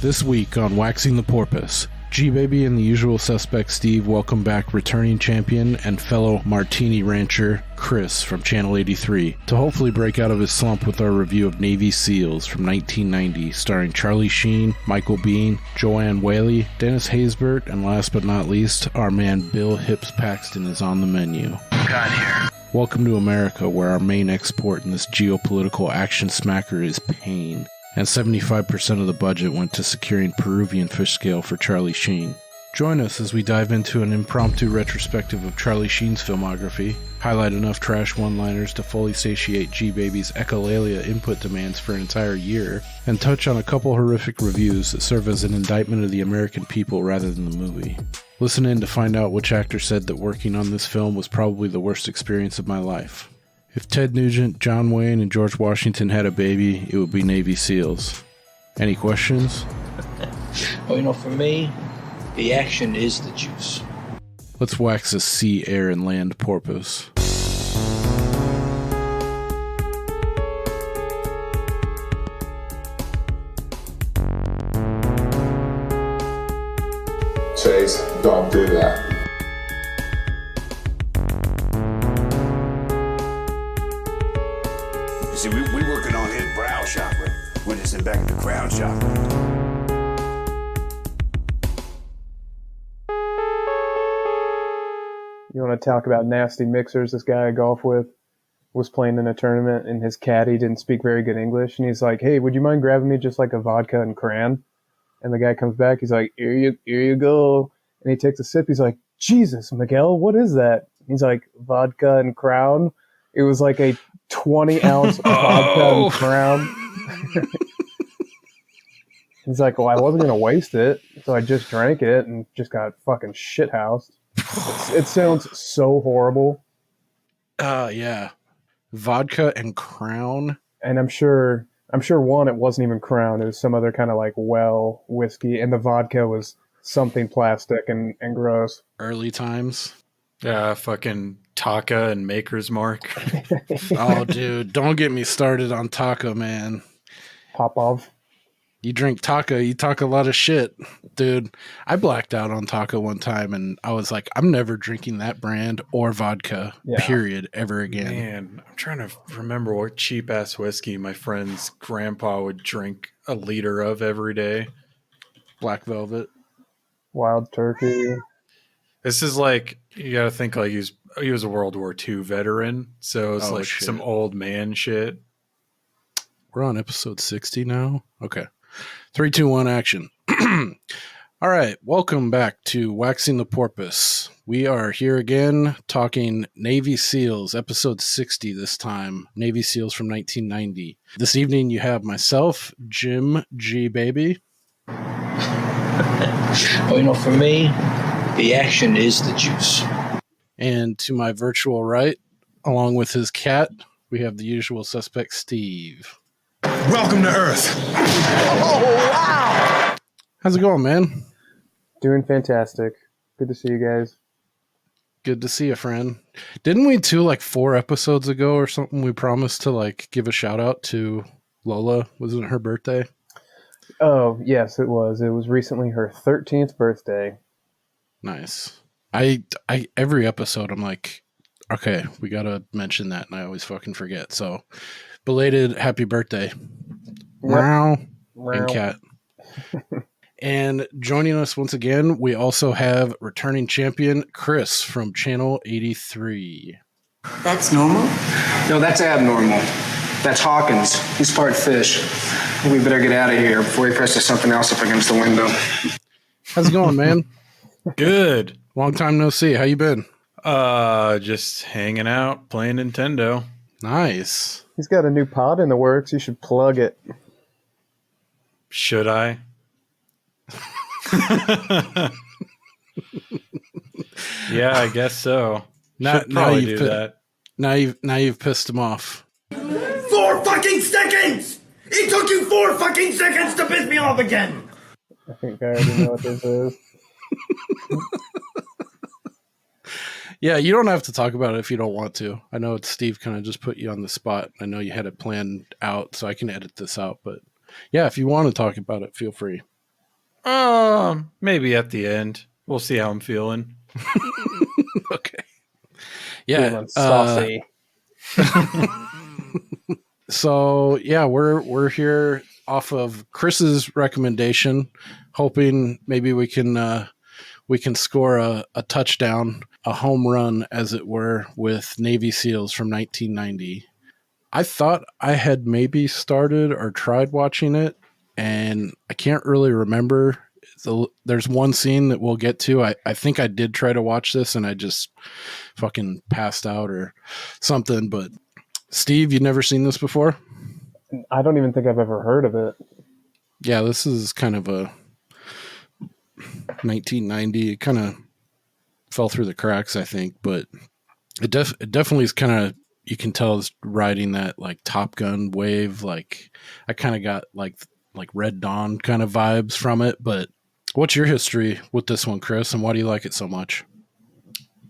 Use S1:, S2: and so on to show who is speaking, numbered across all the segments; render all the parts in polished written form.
S1: This week on Waxing the Porpoise, G-Baby and the usual suspect Steve welcome back returning champion and fellow Martini Rancher Chris from Channel 83 to hopefully break out of his slump with our review of Navy SEALs from 1990, starring Charlie Sheen, Michael Biehn, Joanne Whalley, Dennis Haysbert, and last but not least, our man Bill Hips Paxton is on the menu.
S2: Got here.
S1: Welcome to America, where our main export in this geopolitical action smacker is pain, and 75% of the budget went to securing Peruvian fish scale for Charlie Sheen. Join us as we dive into an impromptu retrospective of Charlie Sheen's filmography, highlight enough trash one-liners to fully satiate G-Baby's echolalia input demands for an entire year, and touch on a couple horrific reviews that serve as an indictment of the American people rather than the movie. Listen in to find out which actor said that working on this film was probably the worst experience of my life. If Ted Nugent, John Wayne, and George Washington had a baby, it would be Navy SEALs. Any questions?
S2: Well, for me, the action is the juice.
S1: Let's wax a sea, air, and land porpoise.
S3: Chase, don't do that.
S4: You see, we working on his brow chakra. We're just back in the crown chakra.
S5: You want to talk about nasty mixers? This guy I golf with was playing in a tournament, and his caddy didn't speak very good English, and he's like, "Hey, would you mind grabbing me just like a vodka and cran?" And the guy comes back, he's like, here you go. And he takes a sip, he's like, "Jesus, Miguel, what is that?" He's like, "Vodka and Crown." It was like a 20-ounce vodka and Crown. He's like, "Well, I wasn't going to waste it, so I just drank it and just got fucking shithoused." It sounds so horrible.
S1: Yeah. Vodka and Crown.
S5: And I'm sure one, it wasn't even Crown. It was some other kind of like well whiskey, and the vodka was something plastic and gross.
S1: Early times.
S6: Fucking Taka and Maker's Mark.
S1: Oh, dude, don't get me started on Taka, man.
S5: Popov.
S1: You drink Taka, you talk a lot of shit. Dude, I blacked out on Taka one time, and I was like, I'm never drinking that brand or vodka, period, ever again.
S6: Man, I'm trying to remember what cheap-ass whiskey my friend's grandpa would drink a liter of every day.
S1: Black Velvet.
S5: Wild Turkey.
S6: This is like, you gotta think like he was a World War II veteran, so it's some old man shit.
S1: We're on episode 60 now? Okay. 3, 2, 1, action. All right, welcome back to Waxing the Porpoise. We are here again talking Navy SEALs, episode 60 this time. Navy SEALs from 1990. This evening you have myself, Jim G-Baby.
S2: Well, for me, the action is the juice.
S1: And to my virtual right, along with his cat, we have the usual suspect, Steve.
S7: Welcome to Earth.
S2: Oh, wow!
S1: How's it going, man?
S5: Doing fantastic. Good to see you guys.
S1: Good to see you, friend. Didn't we like 4 episodes ago or something, we promised to like give a shout out to Lola? Wasn't it her birthday?
S5: Oh, yes, it was. It was recently her 13th birthday.
S1: Nice. I every episode I'm like, okay, we gotta mention that, and I always fucking forget. So, belated happy birthday. Meow. And cat. And joining us once again, we also have returning champion Chris from Channel 83.
S8: That's normal?
S9: No, that's abnormal. That's Hawkins. He's part fish. We better get out of here before he presses something else up against the window.
S1: How's it going, man?
S6: Good.
S1: Long time no see. How you been?
S6: Just hanging out, playing Nintendo.
S1: Nice.
S5: He's got a new pod in the works. You should plug it.
S6: Should I? Yeah, I guess so.
S1: Now
S6: do that.
S1: Now you've pissed him off.
S7: 4 fucking seconds! It took you 4 fucking seconds to piss me off again!
S5: I think I already know what this is.
S1: Yeah, you don't have to talk about it if you don't want to. I know Steve kind of just put you on the spot. I know you had it planned out, so I can edit this out. But yeah, if you want to talk about it, feel free.
S6: Maybe at the end. We'll see how I'm feeling.
S1: Okay. Yeah.
S5: Feeling saucy.
S1: So yeah, we're here off of Chris's recommendation, hoping maybe we can score a touchdown, a home run, as it were, with Navy SEALs from 1990. I thought I had maybe started or tried watching it, and I can't really remember. There's one scene that we'll get to. I think I did try to watch this, and I just fucking passed out or something. But Steve, you've never seen this before?
S5: I don't even think I've ever heard of it.
S1: Yeah, this is kind of a 1990. It kind of fell through the cracks, I think, but it definitely is kind of, you can tell it's riding that like Top Gun wave. Like I kind of got like Red Dawn kind of vibes from it. But what's your history with this one, Chris, and why do you like it so much?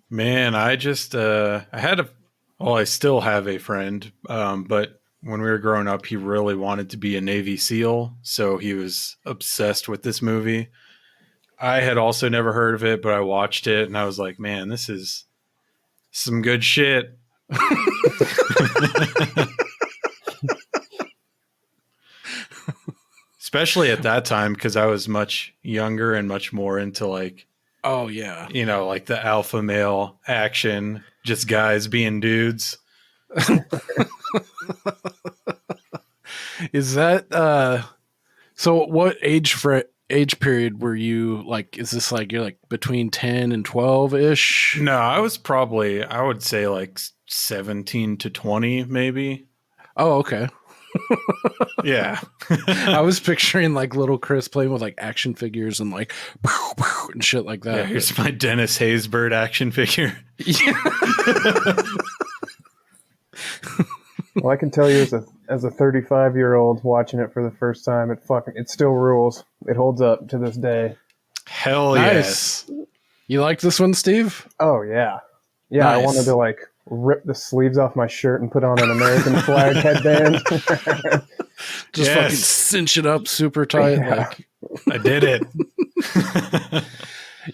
S6: Man, I just I still have a friend, but when we were growing up, he really wanted to be a Navy SEAL, so he was obsessed with this movie. I had also never heard of it, but I watched it and I was like, man, this is some good shit. Especially at that time, because I was much younger and much more into like,
S1: oh yeah,
S6: like the alpha male action, just guys being dudes.
S1: Is that so what age period were you like? Is this like you're like between 10 and 12 ish?
S6: No, I was probably, I would say like 17 to 20 maybe.
S1: Oh, okay.
S6: Yeah.
S1: I was picturing like little Chris playing with like action figures and like and shit like that.
S6: Yeah, here's my Dennis Haysbert action figure.
S1: Yeah.
S5: Well, I can tell you as a 35-year-old watching it for the first time, it still rules. It holds up to this day.
S6: Hell
S1: nice. Yes. You like this one, Steve?
S5: Oh yeah. Yeah, nice. I wanted to like rip the sleeves off my shirt and put on an American flag headband.
S1: Just fucking cinch it up super tight.
S5: Yeah.
S1: Like
S6: I did it.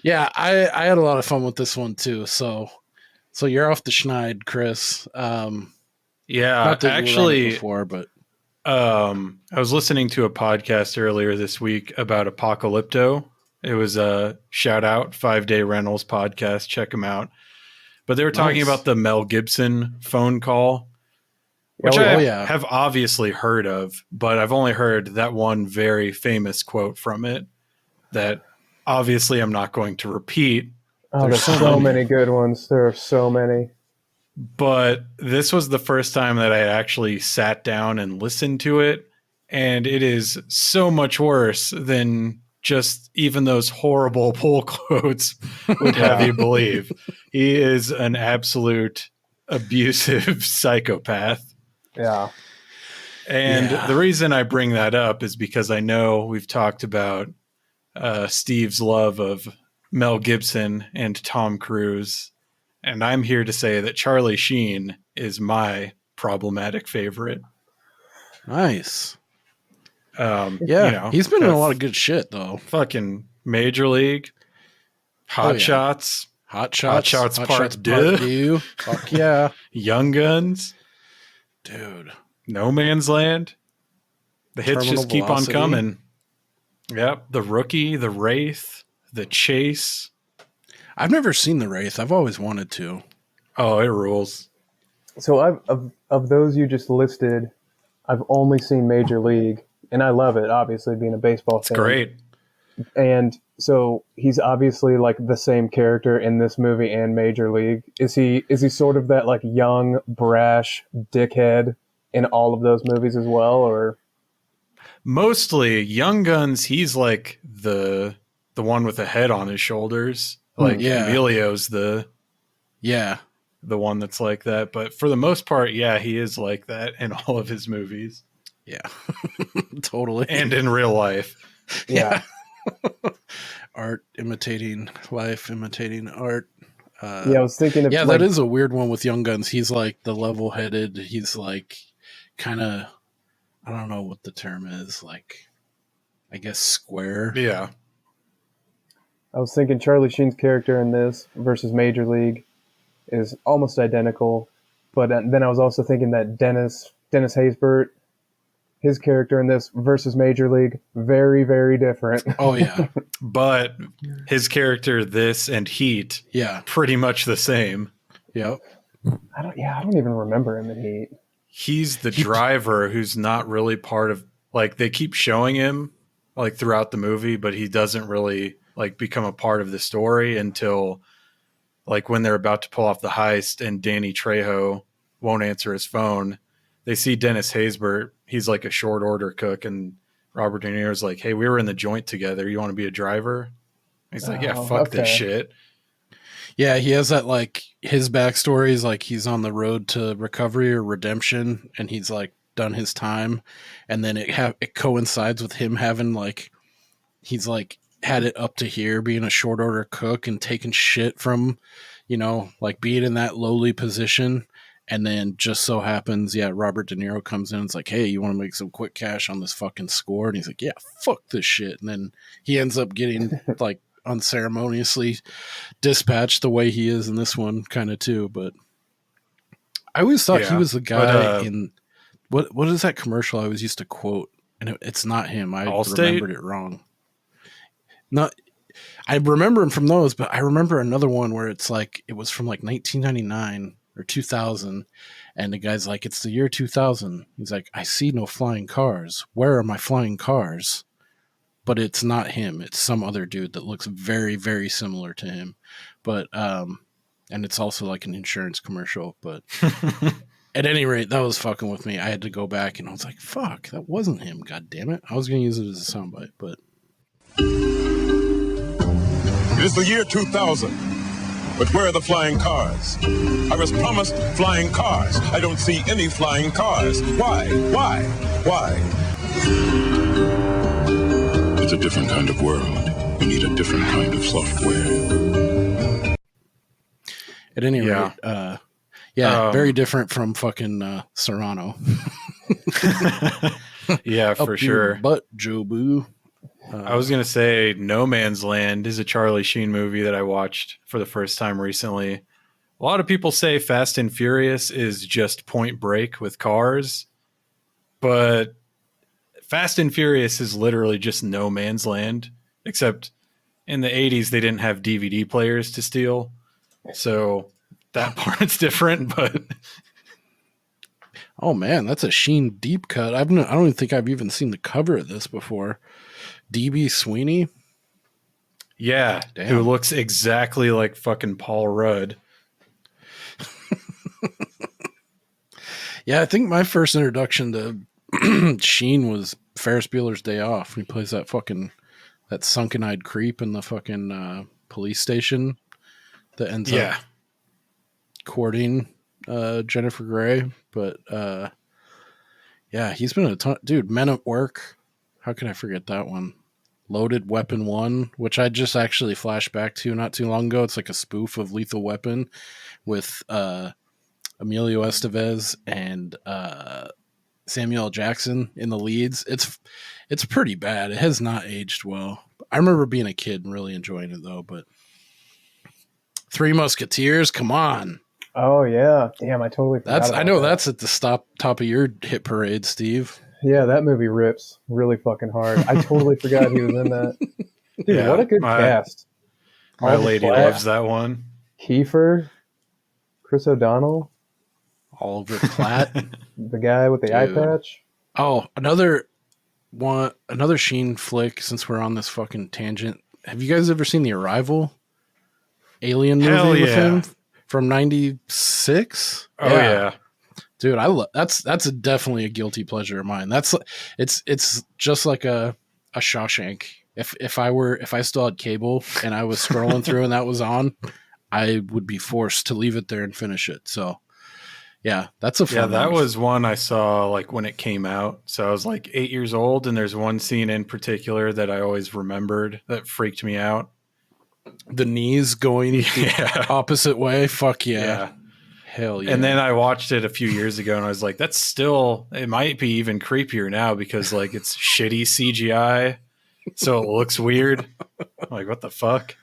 S1: Yeah, I had a lot of fun with this one too. So you're off the schneid, Chris.
S6: Yeah, actually,
S1: before, but
S6: I was listening to a podcast earlier this week about Apocalypto. It was a shout out 5 Day Rentals podcast. Check them out. But they were talking about the Mel Gibson phone call, which I have obviously heard of, but I've only heard that one very famous quote from it that obviously I'm not going to repeat.
S5: Oh, there's so many good ones. There are so many.
S6: But this was the first time that I actually sat down and listened to it, and it is so much worse than just even those horrible pull quotes would have you believe. He is an absolute abusive psychopath.
S5: Yeah.
S6: And the reason I bring that up is because I know we've talked about Steve's love of Mel Gibson and Tom Cruise. And I'm here to say that Charlie Sheen is my problematic favorite.
S1: Nice.
S6: Yeah,
S1: he's been in a lot of good shit though.
S6: Fucking Major League, Hot Shots,
S1: Hot Shots
S6: Part 2.
S1: Fuck yeah.
S6: Young Guns.
S1: Dude.
S6: No Man's Land. The hits
S1: Terminal
S6: just keep
S1: Velocity.
S6: on coming. Yep. The Rookie, The Wraith, The Chase.
S1: I've never seen The Wraith. I've always wanted to.
S6: Oh, it rules.
S5: So of those you just listed, I've only seen Major League, and I love it, obviously, being a baseball fan.
S6: It's great.
S5: And so he's obviously like the same character in this movie and Major League. Is he sort of that like young, brash dickhead in all of those movies as well, or? Mostly
S6: Young Guns, he's like the one with the head on his shoulders. Like Emilio's the one that's like that. But for the most part, he is like that in all of his movies.
S1: Yeah, totally.
S6: And in real life.
S5: Yeah.
S1: Art imitating life, imitating art.
S5: I was thinking of
S1: that is a weird one with Young Guns. He's like the level-headed. He's like kind of, I don't know what the term is. Like, I guess square.
S6: Yeah.
S5: I was thinking Charlie Sheen's character in this versus Major League is almost identical, but then I was also thinking that Dennis Haysbert, his character in this versus Major League, very, very different.
S1: Oh yeah.
S6: But his character, this and Heat, pretty much the same.
S1: Yep.
S5: I don't even remember him in Heat.
S6: He's the driver who's not really part of, like, they keep showing him like throughout the movie, but he doesn't really like become a part of the story until like when they're about to pull off the heist and Danny Trejo won't answer his phone. They see Dennis Haysbert. He's like a short order cook, and Robert De Niro's like, "Hey, we were in the joint together. You want to be a driver?" He's like, "Yeah, fuck this shit."
S1: Yeah, he has that, like, his backstory is like he's on the road to recovery or redemption, and he's like done his time, and then it coincides with him having, like, he's like had it up to here being a short order cook and taking shit from, you know, like being in that lowly position. And then just so happens, Robert De Niro comes in and it's like, "Hey, you want to make some quick cash on this fucking score?" And he's like, "Yeah, fuck this shit." And then he ends up getting like unceremoniously dispatched the way he is in this one kind of too. But I always thought he was the guy in what is that commercial I always used to quote? And it's not him. I remembered it wrong. Not, I remember him from those, but I remember another one where it's like, it was from like 1999 or 2000. And the guy's like, "It's the year 2000. He's like, "I see no flying cars. Where are my flying cars?" But it's not him. It's some other dude that looks very, very similar to him. But, and it's also like an insurance commercial, but at any rate, that was fucking with me. I had to go back and I was like, fuck, that wasn't him. God damn it. I was going to use it as a soundbite, but.
S8: It is the year 2000. But where are the flying cars? I was promised flying cars. I don't see any flying cars. Why? It's a different kind of world. We need a different kind of software.
S1: At any rate, very different from fucking Serrano.
S6: Yeah, for sure.
S1: But Jobu.
S6: I was going to say No Man's Land is a Charlie Sheen movie that I watched for the first time recently. A lot of people say Fast and Furious is just Point Break with cars, but Fast and Furious is literally just No Man's Land, except in the 80s they didn't have DVD players to steal. So that part's different, but
S1: oh man, that's a Sheen deep cut. I don't even think I've even seen the cover of this before. DB Sweeney?
S6: Yeah, damn. Who looks exactly like fucking Paul Rudd.
S1: Yeah, I think my first introduction to Sheen was Ferris Bueller's Day Off. He plays that sunken-eyed creep in the fucking police station that ends up courting Jennifer Grey. But he's been a ton. Dude, Men at Work. How could I forget that one? Loaded Weapon 1, which I just actually flashed back to not too long ago. It's like a spoof of Lethal Weapon with Emilio Estevez and Samuel L. Jackson in the leads. It's pretty bad. It has not aged well. I remember being a kid and really enjoying it though. But Three Musketeers, come on.
S5: Oh yeah, damn! I totally forgot.
S1: I know that's at the top of your hit parade, Steve.
S5: Yeah, that movie rips really fucking hard. I totally forgot he was in that. Dude, what a good cast.
S6: My lady loves that one.
S5: Kiefer, Chris O'Donnell,
S1: Oliver Platt,
S5: the guy with the eye patch.
S1: Oh, another Sheen flick. Since we're on this fucking tangent, have you guys ever seen The Arrival? Alien movie with him from '96.
S6: Oh yeah.
S1: Dude, I love that's definitely a guilty pleasure of mine. It's just like a Shawshank. If I still had cable and I was scrolling through and that was on, I would be forced to leave it there and finish it. So yeah, that's a fun
S6: that was one I saw like when it came out. So I was like 8 years old, and there's one scene in particular that I always remembered that freaked me out.
S1: The knees going the opposite way. Fuck yeah. Hell yeah.
S6: And then I watched it a few years ago and I was like, it might be even creepier now because like it's shitty CGI. So it looks weird. I'm like, what the fuck?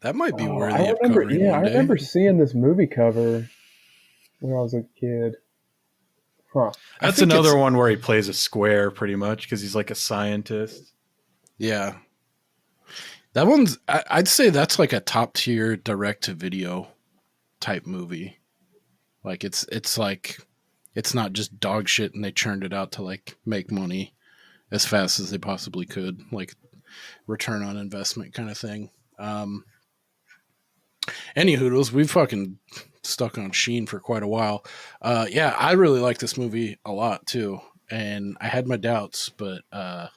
S1: That might be
S5: Oh,
S1: worthy
S5: I
S1: of
S5: remember.
S1: covering
S5: Yeah,
S1: one
S5: I
S1: day.
S5: remember seeing this movie cover when I was a kid. Huh.
S6: That's another one where he plays a square pretty much because he's like a scientist.
S1: Yeah. That one's, I'd say that's like a top tier direct to video type movie. Like it's like, it's not just dog shit and they churned it out to like make money as fast as they possibly could. Like return on investment kind of thing. Any hoodles, we've fucking stuck on Sheen for quite a while. Yeah, I really like this movie a lot too. And I had my doubts, but, I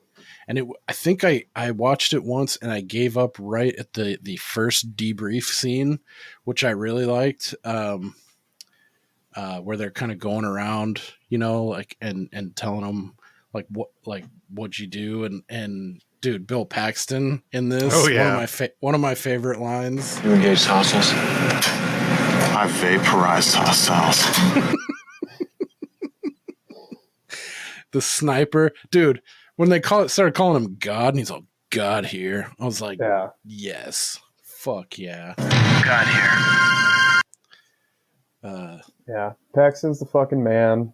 S1: think I watched it once and I gave up right at the first debrief scene, which I really liked. Where they're kind of going around, you know, like, and telling them what'd you do? And dude, Bill Paxton in this.
S6: Oh yeah.
S1: One of my favorite lines.
S10: You engaged hostiles? I vaporized hostiles.
S1: The sniper, dude, when they started calling him God and he's all God here. I was like,
S5: Yeah.
S1: Yes. Fuck yeah.
S10: God here.
S5: Yeah. Paxton's the fucking man.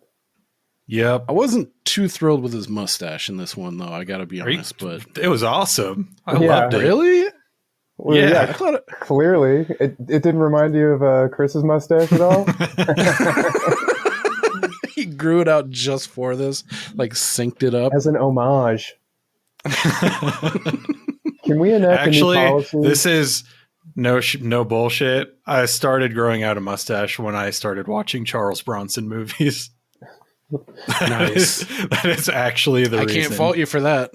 S6: Yep.
S1: I wasn't too thrilled with his mustache in this one though, I gotta be honest, but
S6: it was awesome. I
S5: Yeah.
S6: loved it.
S1: really?
S5: Well,
S6: Yeah.
S1: I thought
S5: Clearly. It didn't remind you of Chris's mustache at all?
S1: he grew it out just for this, like synced it up.
S5: As an homage. Can we enact
S6: Actually,
S5: a new policy?
S6: this is no bullshit. I started growing out a mustache when I started watching Charles Bronson movies.
S1: Nice.
S6: That is actually the reason.
S1: I can't fault you for that.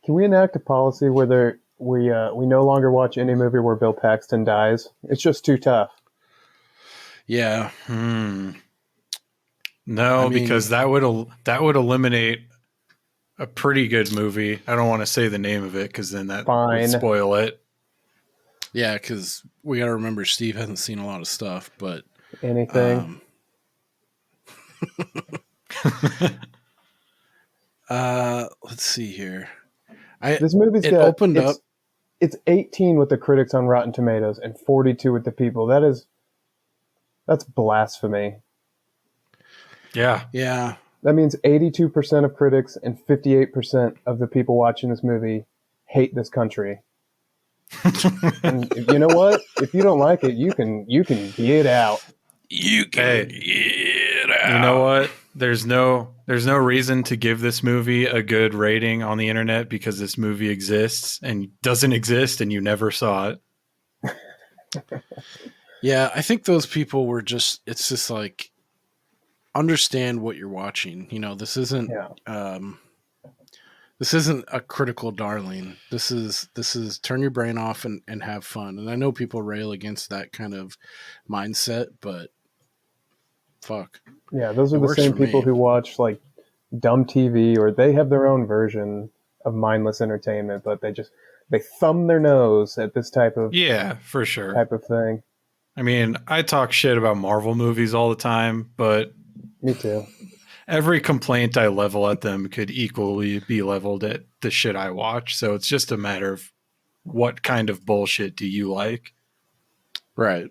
S5: Can we enact a policy where we no longer watch any movie where Bill Paxton dies? It's just too tough.
S1: Yeah.
S6: No,
S1: I mean,
S6: because that would eliminate a pretty good movie. I don't want to say the name of it because then that
S5: Fine.
S6: would spoil it.
S1: Yeah, because we got to remember Steve hasn't seen a lot of stuff, but
S5: Anything.
S1: Let's see here.
S5: This movie's
S1: it opened up.
S5: It's 18 with the critics on Rotten Tomatoes and 42 with the people. That's blasphemy.
S6: Yeah.
S1: Yeah.
S5: That means 82% of critics and 58% of the people watching this movie hate this country. And you know what? If you don't like it, you can get out.
S1: You can get out.
S6: You know what? There's no reason to give this movie a good rating on the internet because this movie exists and doesn't exist and you never saw it.
S1: Yeah, I think those people were it's just like, understand what you're watching. You know, this isn't a critical darling. This is turn your brain off and have fun. And I know people rail against that kind of mindset, but fuck.
S5: Yeah, those are the same people who watch like dumb TV, or they have their own version of mindless entertainment, but they thumb their nose at this type of
S6: for sure
S5: type of thing.
S6: I mean, I talk shit about Marvel movies all the time, but
S5: me too.
S6: Every complaint I level at them could equally be leveled at the shit I watch. So it's just a matter of what kind of bullshit do you like?
S1: Right.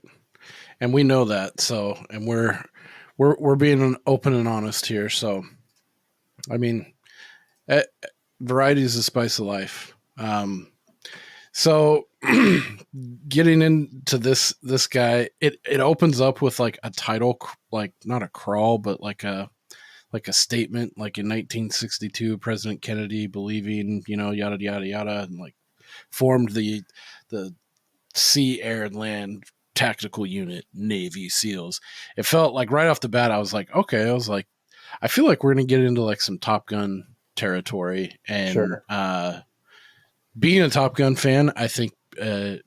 S1: And we know that. So, and we're being open and honest here. So, I mean, variety is the spice of life. So getting into this guy, it opens up with like a title, like not a crawl, but like a statement, like in 1962, President Kennedy believing, you know, yada, yada, yada, and like formed the Sea, Air, and Land Tactical Unit, Navy SEALs. It felt like right off the bat, I was like, okay, I feel like we're going to get into like some Top Gun territory. And
S5: sure.
S1: Being a Top Gun fan, I think it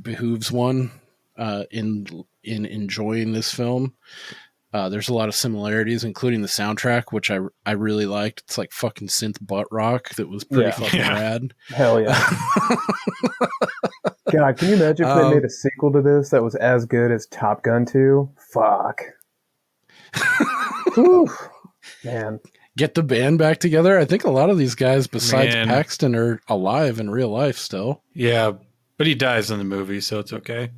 S1: behooves one in enjoying this film. There's a lot of similarities, including the soundtrack, which I really liked. It's like fucking synth butt rock that was pretty fucking rad.
S5: Hell yeah. God, can you imagine if they made a sequel to this that was as good as Top Gun 2? Fuck. Whew. Man.
S1: Get the band back together. I think a lot of these guys, besides Paxton, are alive in real life still.
S6: Yeah. But he dies in the movie, so it's okay.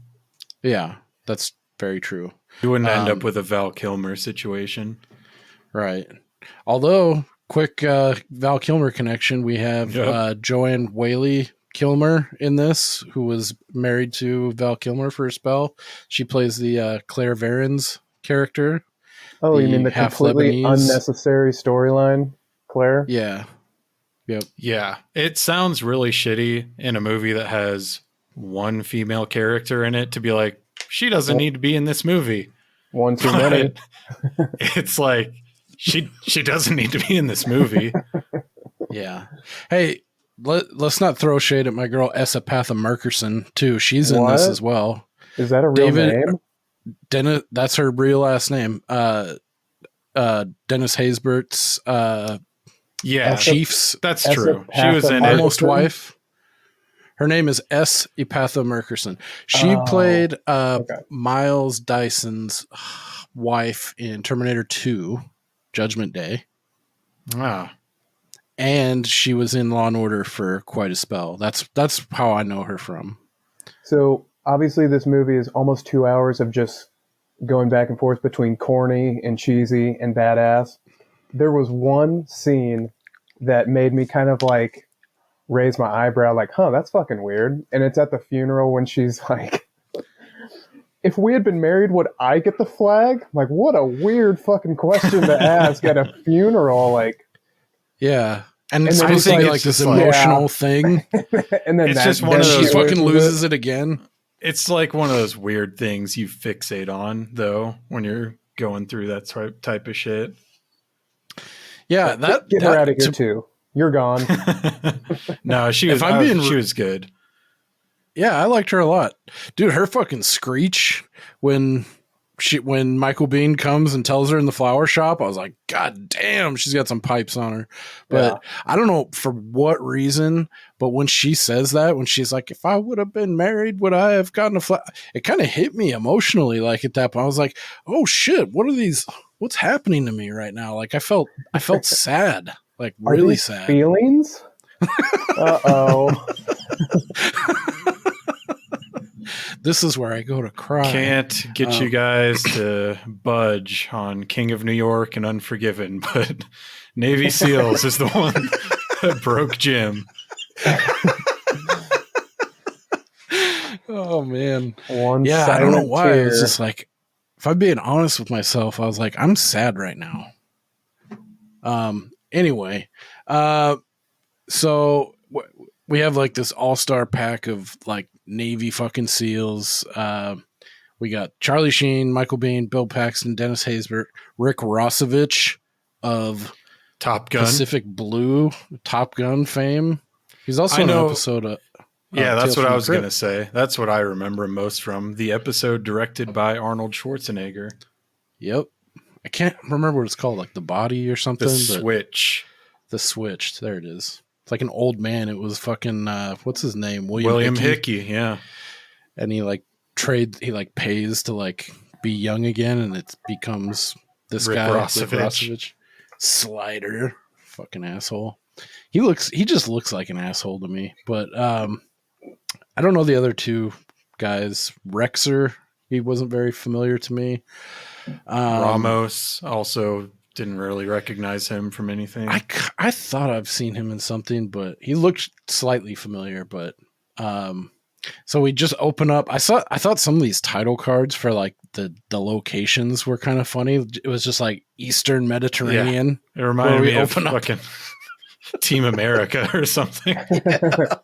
S1: Yeah, that's very true.
S6: You wouldn't end up with a Val Kilmer situation.
S1: Right. Although, quick Val Kilmer connection, we have Joanne Whalley Kilmer in this, who was married to Val Kilmer for a spell. She plays the Claire Varens character.
S5: Oh, you mean the completely unnecessary storyline, Claire?
S1: Yeah. Yep.
S6: Yeah. It sounds really shitty in a movie that has one female character in it to be like, she doesn't need to be in this movie.
S5: One too many.
S6: It's like, she doesn't need to be in this movie.
S1: Yeah. Hey, let's not throw shade at my girl Essa-Patha Merkerson too. She's in this as well.
S5: Is that a real name?
S1: Dennis, that's her real last name. Dennis Haysbert's Chiefs.
S6: That's true. She was in
S1: Almost Wife. Her name is Essa-Patha Merkerson. She played Miles Dyson's wife in Terminator 2, Judgment Day.
S6: Wow.
S1: And she was in Law and Order for quite a spell. That's how I know her from.
S5: So obviously this movie is almost 2 hours of just going back and forth between corny and cheesy and badass. There was one scene that made me kind of like raise my eyebrow like, that's fucking weird. And it's at the funeral when she's like, if we had been married, would I get the flag? Like, what a weird fucking question to ask at a funeral. Like,
S1: yeah. And it's supposed to be like this emotional thing.
S5: And then
S6: it's just one of those
S1: she fucking loses it again.
S6: It's like one of those weird things you fixate on, though, when you're going through that type of shit.
S5: Yeah, get her out of here too. You're gone.
S6: No, she was good.
S1: Yeah, I liked her a lot. Dude, her fucking screech when Michael Biehn comes and tells her in the flower shop, I was like, God damn, she's got some pipes on her. But I don't know for what reason, but when she says that, when she's like, if I would have been married, would I have gotten a flower? It kind of hit me emotionally. Like at that point, I was like, oh shit, what's happening to me right now? Like I felt sad, like really sad.
S5: Feelings? Uh-oh.
S1: This is where I go to cry.
S6: Can't get you guys to budge on King of New York and Unforgiven, but Navy SEALs is the one that broke Jim.
S1: Oh, man.
S5: I
S1: don't know why.
S5: Tear.
S1: It's just like, if I'm being honest with myself, I was like, I'm sad right now. Anyway, so we have like this all-star pack of like Navy fucking SEALs. We got Charlie Sheen, Michael Biehn, Bill Paxton, Dennis Haysbert, Rick Rossovich of
S6: Top Gun,
S1: Pacific Blue, Top Gun fame. He's also in an episode of
S6: that's what I was going to say. That's what I remember most from the episode directed by Arnold Schwarzenegger.
S1: Yep. I can't remember what it's called, like The Body or something.
S6: The Switch.
S1: The Switch. There it is. It's like an old man. It was fucking what's his name?
S6: William Hickey, yeah.
S1: And he pays to like be young again, and it becomes this
S6: Rick
S1: guy,
S6: Rossovich.
S1: Rick Rossovich. Slider. Fucking asshole. He just looks like an asshole to me. But I don't know the other two guys. Rexer, he wasn't very familiar to me.
S6: Ramos also didn't really recognize him from anything.
S1: I thought I've seen him in something, but he looked slightly familiar. But so we just open up. I thought some of these title cards for like the locations were kind of funny. It was just like Eastern Mediterranean.
S6: Yeah. It reminded me of fucking Team America or something.
S1: Yeah.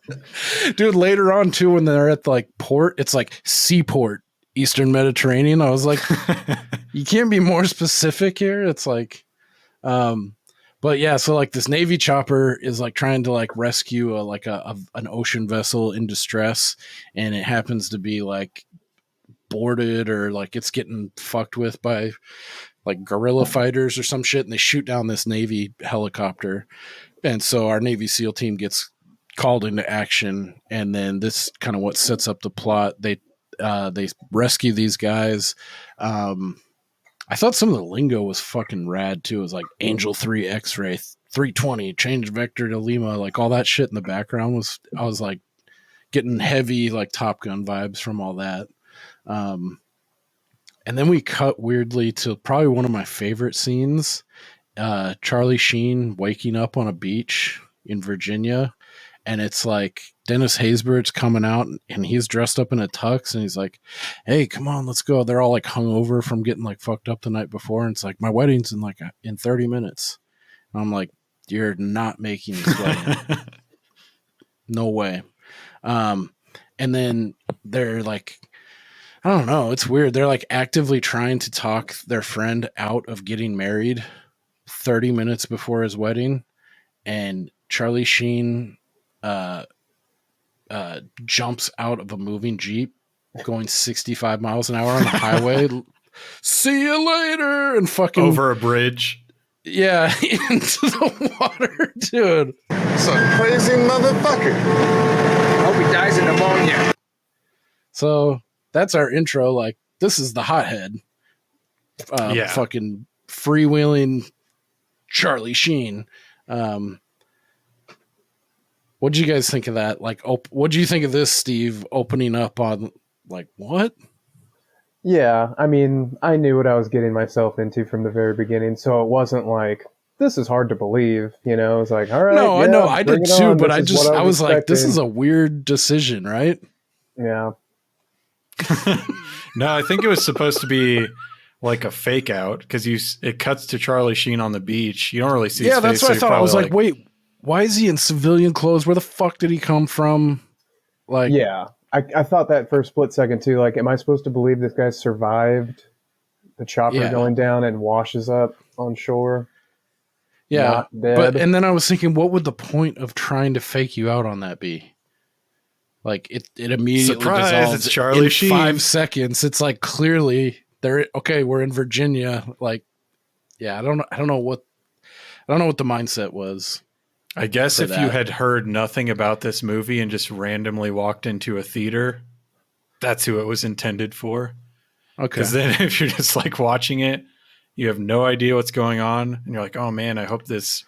S1: Dude, later on too, when they're at like port, it's like Seaport, Eastern Mediterranean. I was like, you can't be more specific here. It's like, but yeah, so like this Navy chopper is like trying to like rescue an ocean vessel in distress, and it happens to be like boarded or like it's getting fucked with by like guerrilla fighters or some shit, and they shoot down this Navy helicopter. And so our Navy SEAL team gets called into action, and then this kind of what sets up the plot. They rescue these guys. I thought some of the lingo was fucking rad too. It was like Angel 3 X-ray 320 change vector to Lima, like all that shit in the background I was like, getting heavy like Top Gun vibes from all that. And then we cut weirdly to probably one of my favorite scenes. Charlie Sheen waking up on a beach in Virginia, and it's like Dennis Haysbert's coming out, and he's dressed up in a tux, and he's like, "Hey, come on, let's go." They're all like hungover from getting like fucked up the night before, and it's like, my wedding's in 30 minutes. And I'm like, you're not making this wedding. No way. And then they're like, I don't know. It's weird. They're like actively trying to talk their friend out of getting married 30 minutes before his wedding. And Charlie Sheen jumps out of a moving Jeep going 65 miles an hour on the highway. See you later. And fucking
S6: over a bridge.
S1: Yeah, into the water, dude.
S10: Some crazy motherfucker.
S2: Hope he dies of pneumonia.
S1: So that's our intro. Like, this is the hothead. Fucking freewheeling Charlie Sheen. What'd you guys think of that? Like, what'd you think of this, Steve, opening up on, like, what?
S5: Yeah, I mean, I knew what I was getting myself into from the very beginning, so it wasn't like, this is hard to believe, you know? It was like, all right.
S1: No,
S5: yeah,
S1: I know, I did too, but I was like, this is
S5: a
S1: a weird decision, right?
S5: Yeah.
S6: No, I think it was supposed to be like a fake out, because it cuts to Charlie Sheen on the beach. You don't really see his face.
S1: That's what I thought. I was like, wait, why is he in civilian clothes? Where the fuck did he come from? Like,
S5: yeah. I thought that for a split second too. Like, am I supposed to believe this guy survived the chopper going down and washes up on shore?
S1: Yeah,
S5: not dead?
S1: and then I was thinking, what would the point of trying to fake you out on that be? Like, it immediately
S6: surprise,
S1: dissolves
S6: it's Charlie
S1: in
S6: Sheen.
S1: 5 seconds. It's like, clearly we're in Virginia. Like, yeah, I don't know what the mindset was.
S6: I guess if you had heard nothing about this movie and just randomly walked into a theater, that's who it was intended for.
S1: Okay.
S6: Because then if you're just like watching it, you have no idea what's going on, and you're like, oh man, I hope this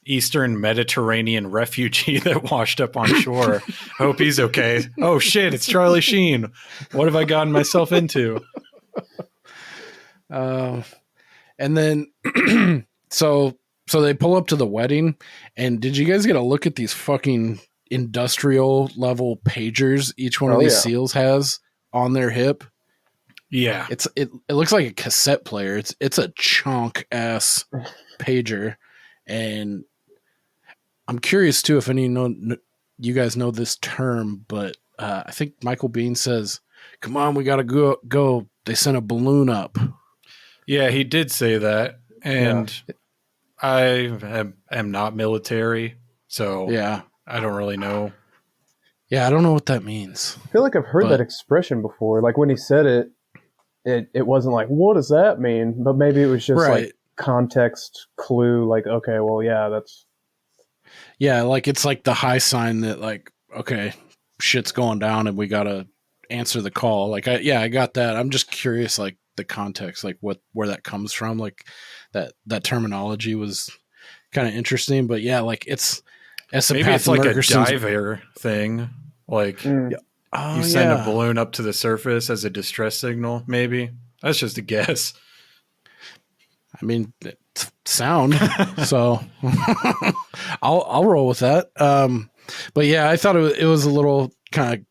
S6: Eastern Mediterranean refugee that washed up on shore, I hope he's okay. Oh shit, it's Charlie Sheen. What have I gotten myself into?
S1: And then So they pull up to the wedding, and did you guys get a look at these fucking industrial level pagers each one of these seals has on their hip?
S6: Yeah.
S1: It looks like a cassette player. It's a chonk ass pager, and I'm curious too if you guys know this term, but I think Michael Biehn says, "Come on, we gotta go." They sent a balloon up.
S6: Yeah, he did say that, and I am not military, so
S1: yeah,
S6: I don't really know.
S1: Yeah, I don't know what that means.
S5: I feel like I've heard that expression before. Like, when he said it wasn't like, what does that mean? But maybe it was just like context clue. Like, okay, well, yeah, that's.
S1: Yeah, like it's like the high sign that like, okay, shit's going down and we gotta answer the call. Like, I got that. I'm just curious, like the context, like where that comes from. Like that terminology was kind of interesting. But yeah, like
S6: maybe it's like a diver thing. Like you send a balloon up to the surface as a distress signal. Maybe that's just a guess.
S1: I mean, it's sound. So I'll roll with that. But yeah, I thought it was a little kind of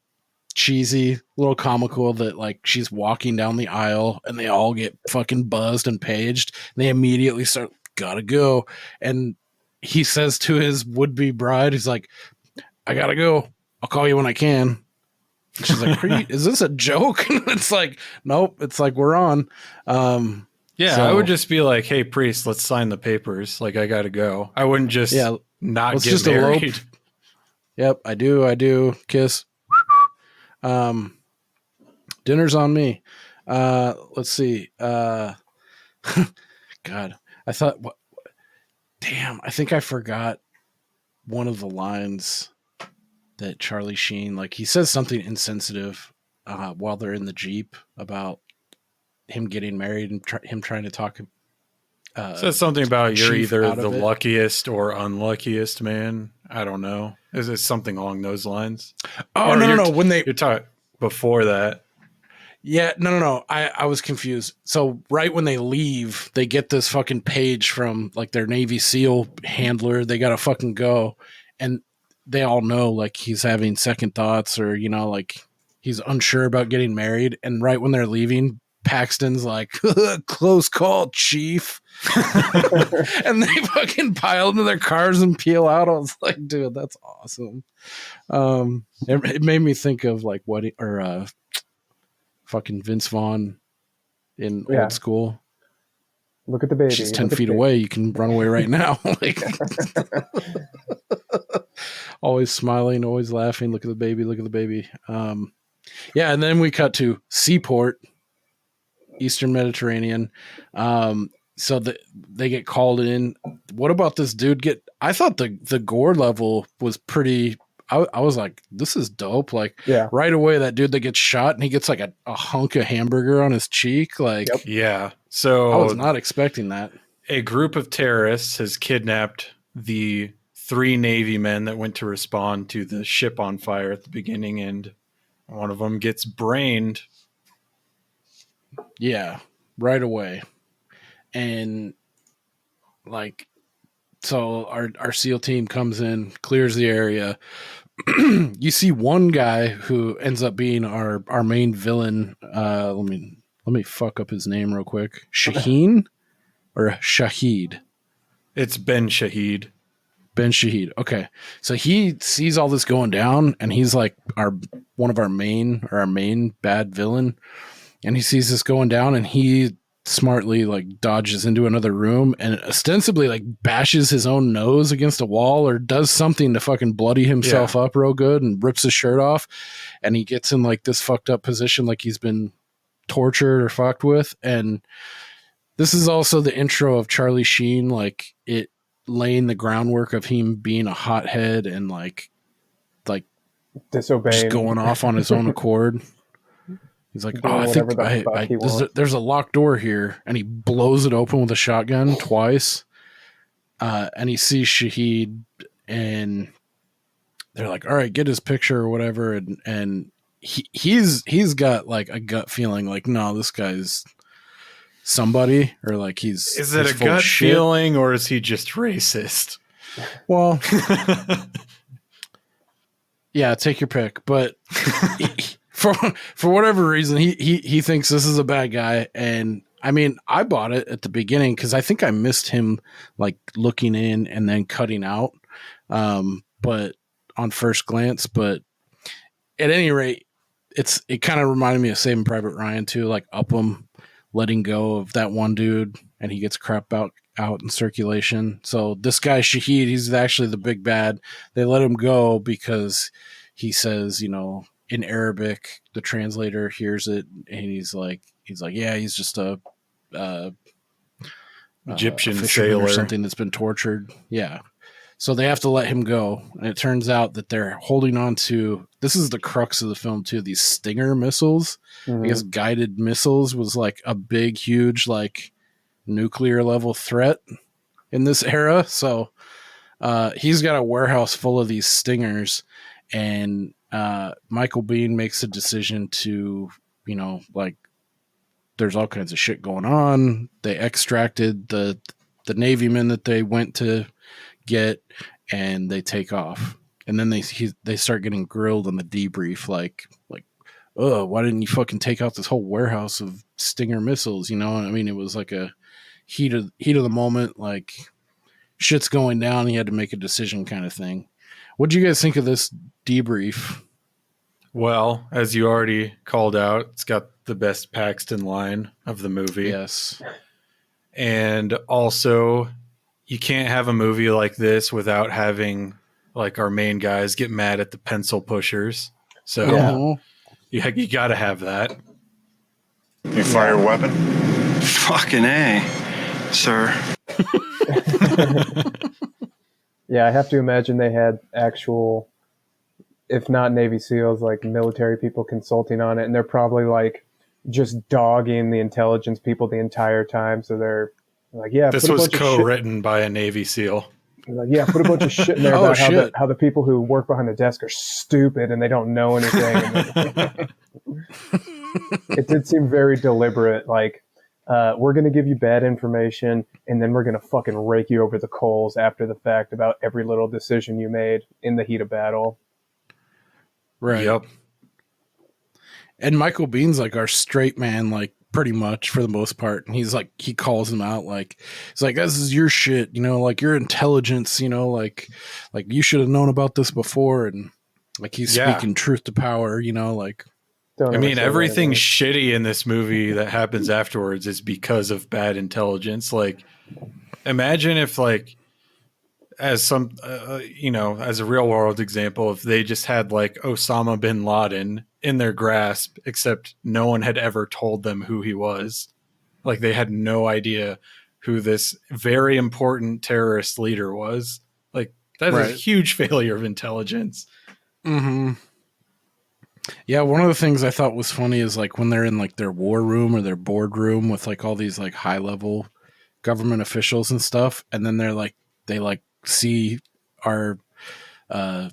S1: cheesy, a little comical that like she's walking down the aisle and they all get fucking buzzed and paged. And they immediately start, gotta go. And he says to his would-be bride, he's like, I gotta go. I'll call you when I can. And she's like, is this a joke? It's like, nope. It's like, we're on.
S6: Yeah, so I would just be like, hey, priest, let's sign the papers. Like, I got to go. I wouldn't just not get just married. Elope.
S1: Yep, I do. Kiss. Dinner's on me. Let's see. God, I thought, damn, I think I forgot one of the lines that Charlie Sheen, like, he says something insensitive while they're in the Jeep about him getting married and him trying to talk.
S6: Says something about you're either the luckiest or unluckiest man I don't know. Is it something along those lines?
S1: Oh, no. When
S6: you're talking before that.
S1: Yeah, no. I was confused. So right when they leave, they get this fucking page from like their Navy SEAL handler. They gotta fucking go, and they all know like he's having second thoughts, or like he's unsure about getting married. And right when they're leaving, Paxton's like, "Close call, Chief," and they fucking pile into their cars and peel out. I was like, dude, that's awesome. It made me think of like fucking Vince Vaughn in Old School.
S5: Look at the baby.
S1: She's 10 feet away. You can run away right now. Like, always smiling, always laughing. Look at the baby. Look at the baby. Yeah, and then we cut to Seaport, Eastern Mediterranean. So they get called in. What about this dude? I thought the gore level was pretty. I was like, this is dope. Like, right away, that dude that gets shot and he gets like a hunk of hamburger on his cheek. Like,
S6: yeah. So
S1: I was not expecting that.
S6: A group of terrorists has kidnapped the 3 Navy men that went to respond to the ship on fire at the beginning, and one of them gets brained.
S1: Yeah, right away. And like, so our SEAL team comes in, clears the area. You see one guy who ends up being our main villain. Let me fuck up his name real quick. Shaheen or Shahid?
S6: It's Ben Shahid.
S1: Ben Shahid. Okay, so he sees all this going down, and he's like one of our main bad villain, and he sees this going down, and he smartly like dodges into another room and ostensibly like bashes his own nose against a wall or does something to fucking bloody himself up real good and rips his shirt off, and he gets in like this fucked up position like he's been tortured or fucked with. And this is also the intro of Charlie Sheen, like it laying the groundwork of him being a hothead and like
S5: disobeying,
S1: just going off on his own accord. He's like, I think there's a locked door here, and he blows it open with a shotgun twice. And he sees Shahid, and they're like, all right, get his picture or whatever. And he's got like a gut feeling like, no, this guy's somebody, or like
S6: is it a gut feeling, or is he just racist?
S1: Well, yeah, take your pick. But for whatever reason, he thinks this is a bad guy. And I mean, I bought it at the beginning because I think I missed him like looking in and then cutting out. But on first glance, but at any rate, it kind of reminded me of Saving Private Ryan too, like Upham letting go of that one dude and he gets crap out in circulation. So this guy Shahid, he's actually the big bad. They let him go because he says, in Arabic, the translator hears it and he's like, yeah, he's just a
S6: Egyptian
S1: sailor
S6: or
S1: something that's been tortured. Yeah. So they have to let him go. And it turns out that they're holding on to, this is the crux of the film too, these Stinger missiles. I guess guided missiles was like a big, huge, like nuclear level threat in this era. So he's got a warehouse full of these Stingers, and Michael Biehn makes a decision to, like, there's all kinds of shit going on. They extracted the Navy men that they went to get, and they take off. And then they start getting grilled on the debrief, like, oh, why didn't you fucking take out this whole warehouse of Stinger missiles? And I mean, it was like a heat of the moment, like shit's going down. He had to make a decision, kind of thing. What do you guys think of this debrief?
S6: Well, as you already called out, it's got the best Paxton line of the movie.
S1: Yes.
S6: And also, you can't have a movie like this without having like our main guys get mad at the pencil pushers. So you got to have that.
S10: You fire a weapon?
S11: Fucking A, sir.
S5: Yeah, I have to imagine they had actual, if not Navy SEALs, like military people consulting on it, and they're probably like just dogging the intelligence people the entire time. So they're like, yeah,
S6: this was co-written by a Navy SEAL.
S5: Like, yeah, put a bunch of shit in there
S1: Oh,
S5: about
S1: shit.
S5: how the people who work behind the desk are stupid and they don't know anything. It did seem very deliberate. Like, we're going to give you bad information, and then we're going to fucking rake you over the coals after the fact about every little decision you made in the heat of battle.
S1: Right.
S6: Yep.
S1: And Michael Bihn's like our straight man, like pretty much for the most part. And he's like, he calls him out, like, he's like, this is your shit, you know, like your intelligence, you know, like you should have known about this before. And like he's speaking truth to power, you know, like.
S6: I mean, everything shitty in this movie that happens afterwards is because of bad intelligence. Like, imagine if, like, as some, you know, as a real world example, if they just had like Osama bin Laden in their grasp, except no one had ever told them who he was. Like, they had no idea who this very important terrorist leader was. Like, that's a huge failure of intelligence.
S1: Mm-hmm. Yeah, one of the things I thought was funny is like when they're in like their war room or their boardroom with like all these like high level government officials and stuff, and then they're like they like see our Claire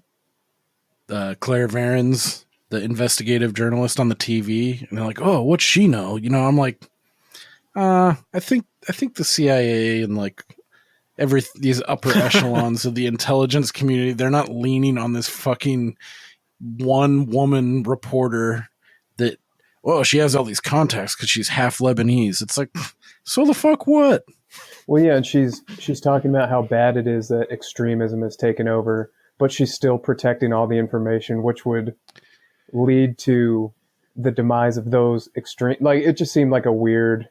S1: Varens, the investigative journalist on the TV, and they're like, "Oh, what's she know?" You know, I'm like, I think the CIA and like these upper echelons of the intelligence community, they're not leaning on this fucking one woman reporter that, well, she has all these contacts because she's half Lebanese. It's like, so the fuck what?
S5: Well, yeah, and she's talking about how bad it is that extremism has taken over, but she's still protecting all the information, which would lead to the demise of those extreme. Like, it just seemed like a weird.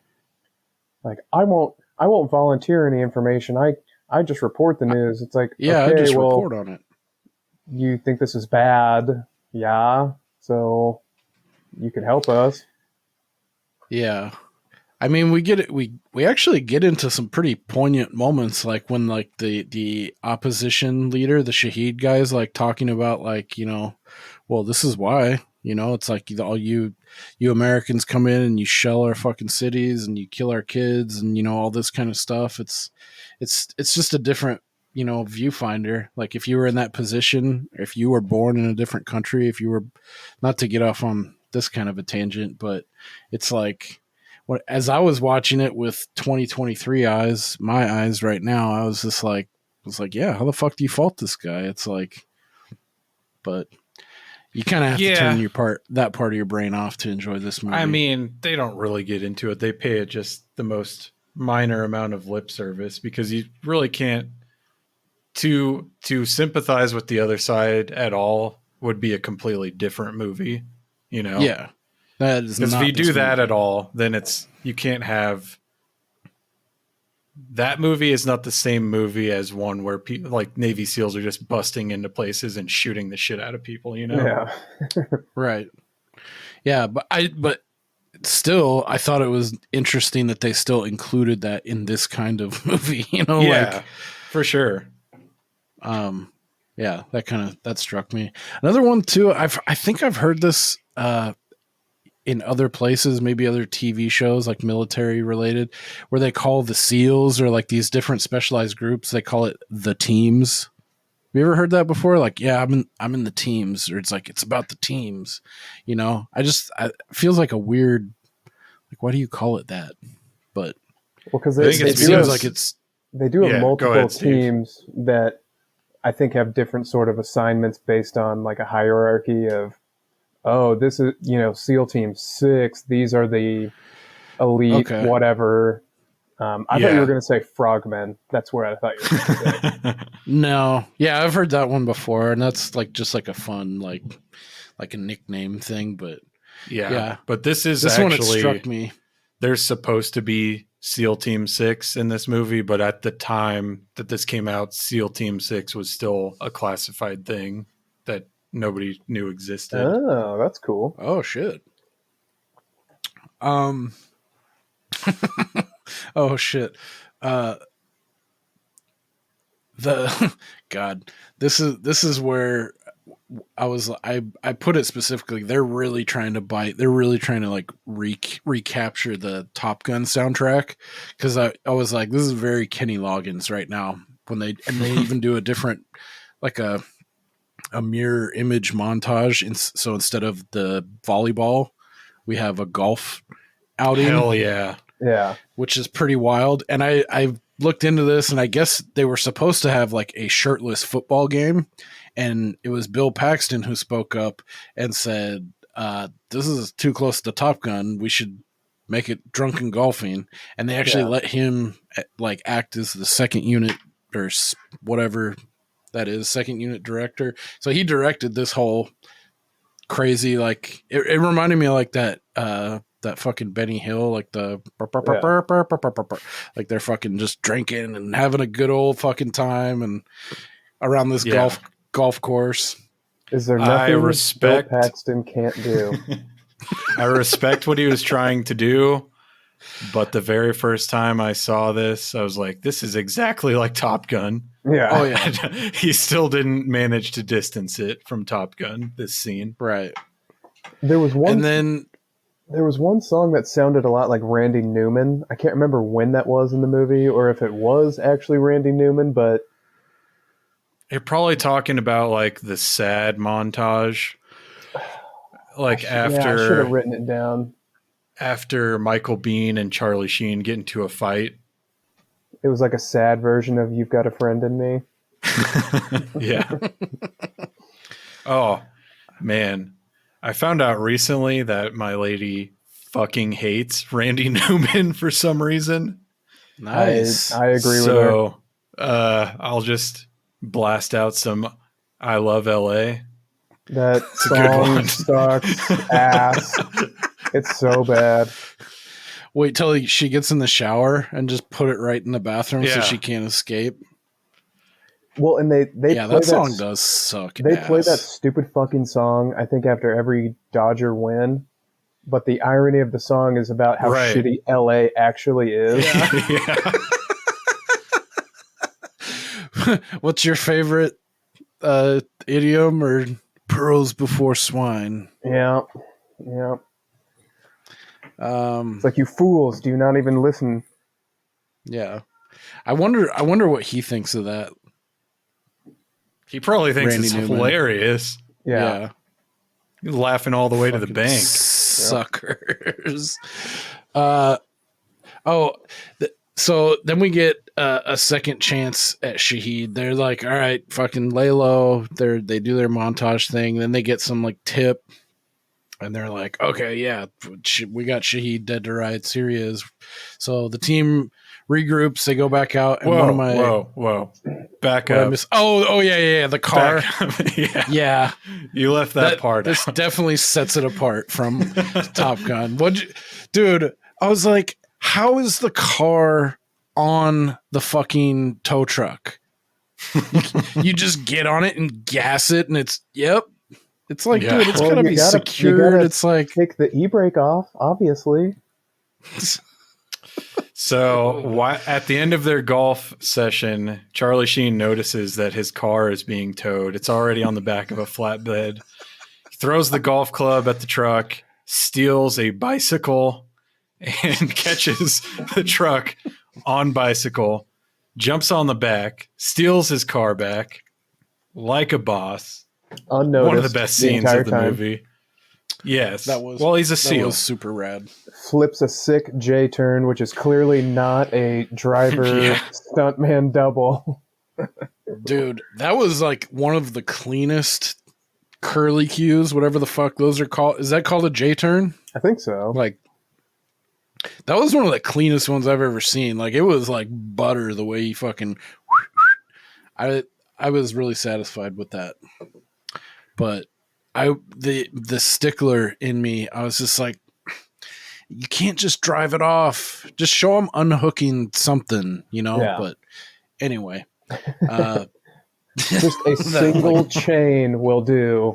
S5: Like, I won't volunteer any information. I just report the news. It's like,
S1: yeah,
S5: okay,
S1: I just report on it.
S5: You think this is bad? Yeah, so you could help us.
S1: Yeah. I mean, we get it. We actually get into some pretty poignant moments, like when like the opposition leader, the Shaheed guy, is like talking about like, you know, well, this is why, you know, it's like all you Americans come in and you shell our fucking cities and you kill our kids and, you know, all this kind of stuff. It's just a different, you know, viewfinder. Like if you were in that position, or if you were born in a different country, if you were, not to get off on this kind of a tangent, but it's like, as I was watching it with 2023 eyes, my eyes right now, I was just like, yeah, how the fuck do you fault this guy? It's like, but you kind of have to turn that part of your brain off to enjoy this movie.
S6: I mean, they don't really get into it. They pay it just the most minor amount of lip service because you really can't. To sympathize with the other side at all would be a completely different movie, you know?
S1: Yeah.
S6: Because if you do that at all, then you can't have. That movie is not the same movie as one where people like Navy SEALs are just busting into places and shooting the shit out of people, you know?
S5: Yeah.
S1: Right. Yeah, but still, I thought it was interesting that they still included that in this kind of movie, you know?
S6: Yeah,
S1: like,
S6: for sure.
S1: Yeah, that struck me. Another one too, I think I've heard this in other places, maybe other TV shows like military related, where they call the SEALs or like these different specialized groups, they call it the teams. Have you ever heard that before? Like, yeah, I'm in the teams, or it's like it's about the teams. You know, it feels like a weird, like, why do you call it that? But
S5: well, because
S1: it seems like
S5: they do have multiple teams that I think have different sort of assignments based on like a hierarchy of, oh, this is, you know, SEAL Team 6. These are the elite, whatever. I thought you were going to say frogmen. That's where I thought you were going to say.
S1: No. Yeah, I've heard that one before, and that's like just like a fun, like a nickname thing. But yeah.
S6: But this
S1: actually, one, it struck me.
S6: There's supposed to be SEAL Team 6 in this movie, but at the time that this came out, SEAL Team 6 was still a classified thing that nobody knew existed.
S5: Oh, that's cool.
S1: Oh, shit. Oh, shit. God, this is where I put it specifically. They're really trying to like recapture the Top Gun soundtrack, because I was like, this is very Kenny Loggins right now. they even do a different, like a mirror image montage. So instead of the volleyball, we have a golf outing.
S6: Hell yeah.
S5: Yeah.
S1: Which is pretty wild. And I looked into this, and I guess they were supposed to have like a shirtless football game. And it was Bill Paxton who spoke up and said, this is too close to Top Gun. We should make it drunken golfing. And they actually let him like act as the second unit or whatever that is, second unit director. So he directed this whole crazy, like it reminded me of like that fucking Benny Hill, like the like they're fucking just drinking and having a good old fucking time and around this golf course.
S5: Is there nothing Bill Paxton can't do?
S6: I respect what he was trying to do, but the very first time I saw this, I was like, this is exactly like Top Gun.
S5: Yeah.
S1: Oh yeah.
S6: He still didn't manage to distance it from Top Gun, this scene.
S1: Right.
S5: There was one song that sounded a lot like Randy Newman. I can't remember when that was in the movie or if it was actually Randy Newman, but
S6: you're probably talking about like the sad montage. Like I
S5: should have written it down.
S6: After Michael Biehn and Charlie Sheen get into a fight.
S5: It was like a sad version of You've Got a Friend in Me.
S6: Yeah. Oh, man. I found out recently that my lady fucking hates Randy Newman for some reason.
S1: Nice.
S5: I agree with her.
S6: So I'll just blast out some I Love LA.
S5: That song sucks ass. It's so bad.
S1: Wait till she gets in the shower and just put it right in the bathroom so she can't escape.
S5: Well, and they
S1: that song does suck.
S5: They play that stupid fucking song, I think, after every Dodger win. But the irony of the song is about how shitty LA actually is.
S6: Yeah.
S1: What's your favorite idiom or pearls before swine?
S5: Yeah. It's like, you fools, do you not even listen?
S1: Yeah. I wonder what he thinks of that.
S6: He probably thinks
S1: Randy
S6: it's
S1: Newman.
S6: Hilarious.
S5: Yeah.
S6: He's laughing all the way to the bank.
S1: Suckers. So then we get a second chance at Shahid. They're like, all right, fucking lay low. They do their montage thing. Then they get some like tip. And they're like, okay, yeah, we got Shahid dead to rights. Here he is. So the team regroups. They go back out. And
S6: Whoa. Back up.
S1: Yeah. The car. Yeah.
S6: You left that part
S1: This
S6: out.
S1: definitely sets it apart from Top Gun. Dude, I was like, how is the car on the fucking tow truck? You just get on it and gas it, and it's, It's like, dude, it's gotta be secured. It's like,
S5: take the e-brake off, obviously.
S6: So at the end of their golf session, Charlie Sheen notices that his car is being towed. It's already on the back of a flatbed. He throws the golf club at the truck, steals a bicycle, and catches the truck on bicycle, jumps on the back, steals his car back like a boss.
S5: Unnoticed.
S6: One of the best scenes of the movie. Yes. He's a SEAL.
S1: That was super rad.
S5: Flips a sick J-turn, which is clearly not a driver stuntman double.
S1: Dude, that was like one of the cleanest curly cues, whatever the fuck those are called. Is that called a J-turn?
S5: I think so.
S1: Like, that was one of the cleanest ones I've ever seen. Like, it was like butter the way he fucking... I was really satisfied with that. But the stickler in me, I was just like, you can't just drive it off. Just show them unhooking something, you know?
S5: Yeah.
S1: But anyway.
S5: Just a single chain will do.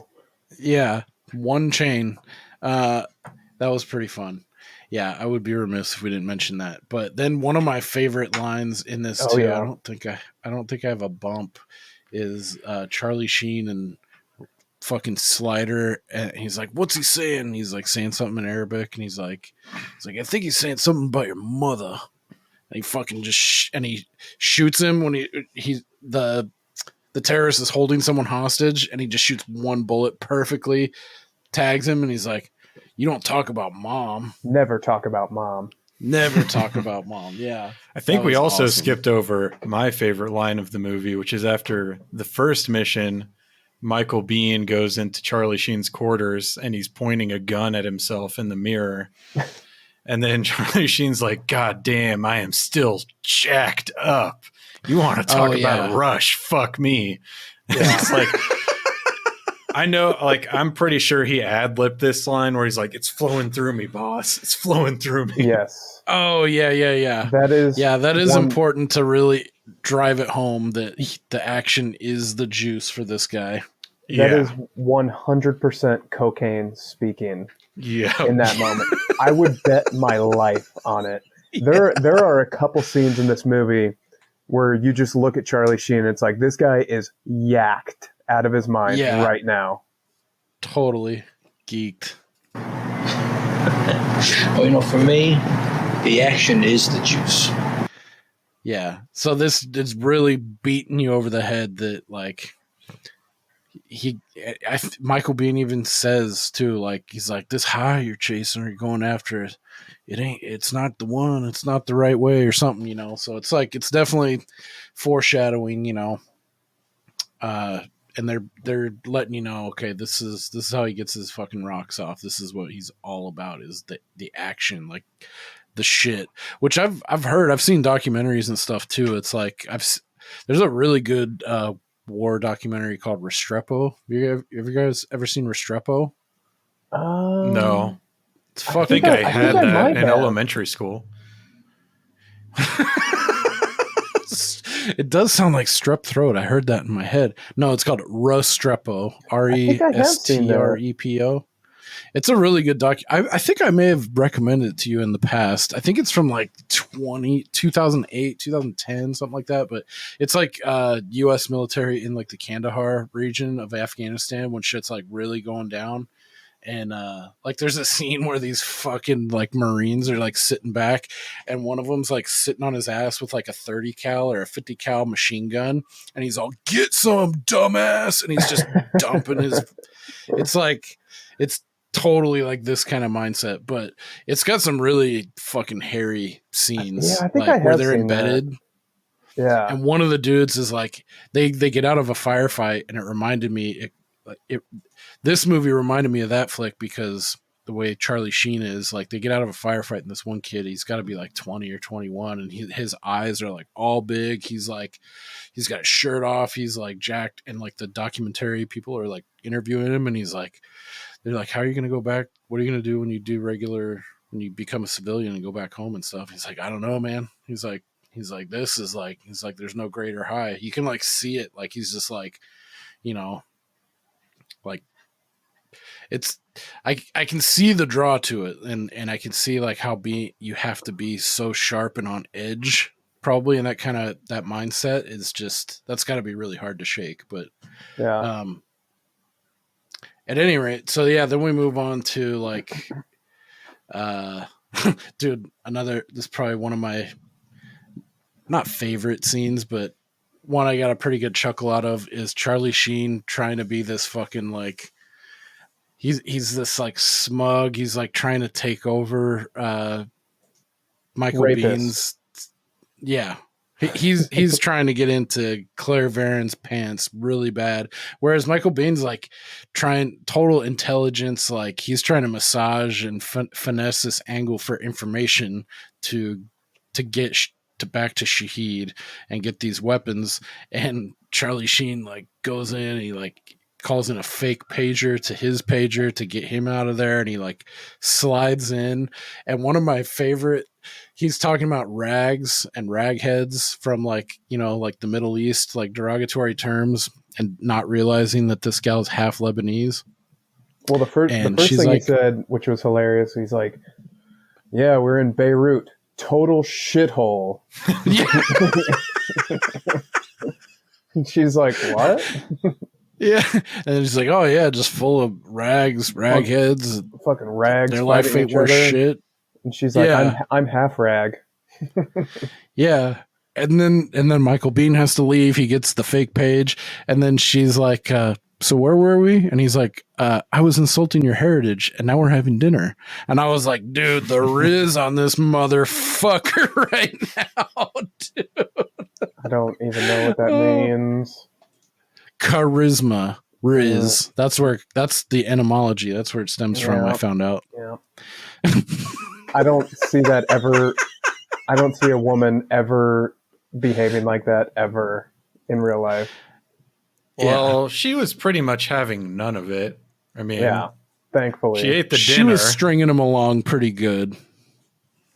S1: Yeah, one chain. That was pretty fun. Yeah, I would be remiss if we didn't mention that. But then one of my favorite lines in this too, I don't think I have a bump, is Charlie Sheen and fucking Slider, and he's like, what's he saying? He's like saying something in Arabic, and he's like, I think he's saying something about your mother. And he fucking and he shoots him when the terrorist is holding someone hostage, and he just shoots one bullet perfectly, tags him, and he's like, "You don't talk about mom.
S5: Never talk about mom.
S1: Never talk about mom." Yeah.
S6: I think we also
S1: awesome.
S6: skipped over my favorite line of the movie, which is after the first mission, Michael Biehn goes into Charlie Sheen's quarters and he's pointing a gun at himself in the mirror. And then Charlie Sheen's like, "God damn, I am still jacked up. You want to talk about Rush? Fuck me." Yeah. It's like, I know, like, I'm pretty sure he ad-libbed this line where he's like, "It's flowing through me, boss. It's flowing through me."
S5: Yes.
S1: Oh, yeah.
S5: That is
S1: important to really drive it home that the action is the juice for this guy.
S5: That is 100% cocaine speaking.
S6: Yeah.
S5: In that moment, I would bet my life on it. There are a couple scenes in this movie where you just look at Charlie Sheen and it's like, this guy is yacked out of his mind right now.
S1: Totally geeked.
S2: Well, for me, the action is the juice.
S1: Yeah. So this is really beating you over the head that, like, Michael Biehn even says too, like, he's like, "This high you're chasing or you're going after it, it's not the one, it's not the right way," or something, you know. So it's like, it's definitely foreshadowing, you know. And they're letting you know, okay, this is how he gets his fucking rocks off. This is what he's all about, is the action, like the shit. Which I've heard, I've seen documentaries and stuff too. It's like there's a really good war documentary called Restrepo. Have you guys ever seen Restrepo?
S6: No.
S1: It's fucking.
S6: I had that in elementary school.
S1: It does sound like strep throat. I heard that in my head. No, it's called Restrepo. Restrepo. It's a really good doc. I think I may have recommended it to you in the past. I think it's from like 2008, 2010, something like that. But it's like U.S. military in like the Kandahar region of Afghanistan when shit's like really going down. And like there's a scene where these fucking like Marines are like sitting back, and one of them's like sitting on his ass with like a 30 cal or a 50 cal machine gun, and he's all, "Get some, dumbass," and he's just dumping his. It's like, it's totally like this kind of mindset, but it's got some really fucking hairy scenes.
S5: Yeah, I think
S1: like,
S5: where
S1: they're embedded.
S5: That. Yeah,
S1: and one of the dudes is like, they get out of a firefight, and it reminded me. This movie reminded me of that flick because the way Charlie Sheen is, like, they get out of a firefight, and this one kid, he's got to be like 20 or 21, and his eyes are like all big. He's like, he's got his shirt off. He's like jacked, and like the documentary people are like interviewing him, and he's like, they're like, "How are you going to go back? What are you going to do when you when you become a civilian and go back home and stuff?" He's like, "I don't know, man." He's like, "This is like," he's like, "There's no greater high." You can like see it. Like, he's just like, you know, like, it's, I can see the draw to it, and I can see like how you have to be so sharp and on edge probably, and that mindset is just, that's got to be really hard to shake. But
S5: yeah,
S1: at any rate, so yeah, then we move on to like dude, this is probably one of my not favorite scenes, but one I got a pretty good chuckle out of, is Charlie Sheen trying to be this fucking like, he's this like smug, he's like trying to take over Michael Biehn's. Yeah. He's trying to get into Claire Varen's pants really bad. Whereas Michael Biehn's like trying total intelligence, like he's trying to massage and finesse this angle for information to get back to Shahid and get these weapons. And Charlie Sheen like goes in, and he like calls in a fake pager to his pager to get him out of there, and he like slides in. And one of my favorite, he's talking about rags and ragheads from like, you know, like the Middle East, like derogatory terms, and not realizing that this gal's half Lebanese.
S5: Well, the first thing like, he said, which was hilarious, he's like, "Yeah, we're in Beirut. Total shithole." And she's like, "What?"
S1: Yeah, and he's like, "Oh yeah, just full of ragheads,
S5: fucking rags.
S1: Their life ain't worth shit."
S5: And she's like, "I'm half rag."
S1: Yeah. And then Michael Biehn has to leave. He gets the fake page, and then she's like, so where were we? And he's like, I was insulting your heritage, and now we're having dinner. And I was like, dude, the Riz on this motherfucker right now, dude.
S5: I don't even know what that means.
S1: Charisma. Riz. That's the etymology. That's where it stems from, I found out.
S5: Yeah. I don't see that ever. I don't see a woman ever behaving like that ever in real life.
S6: Well, she was pretty much having none of it. I mean,
S5: thankfully.
S6: She ate the dinner.
S1: She was stringing him along pretty good.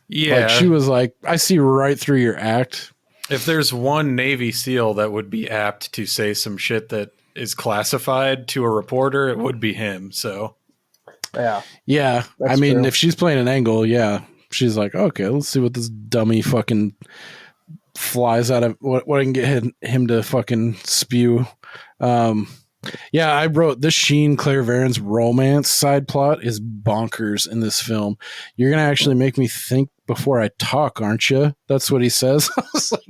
S6: Yeah.
S1: Like, she was like, I see right through your act.
S6: If there's one Navy SEAL that would be apt to say some shit that is classified to a reporter, it would be him. So,
S1: yeah. I mean, if she's playing an angle, she's like, okay, let's see what this dummy fucking flies out of what I can get him to fucking spew. I wrote this Sheen Claire Varen's romance side plot is bonkers in this film. You're gonna actually make me think before I talk, aren't you? That's what he says. I was like,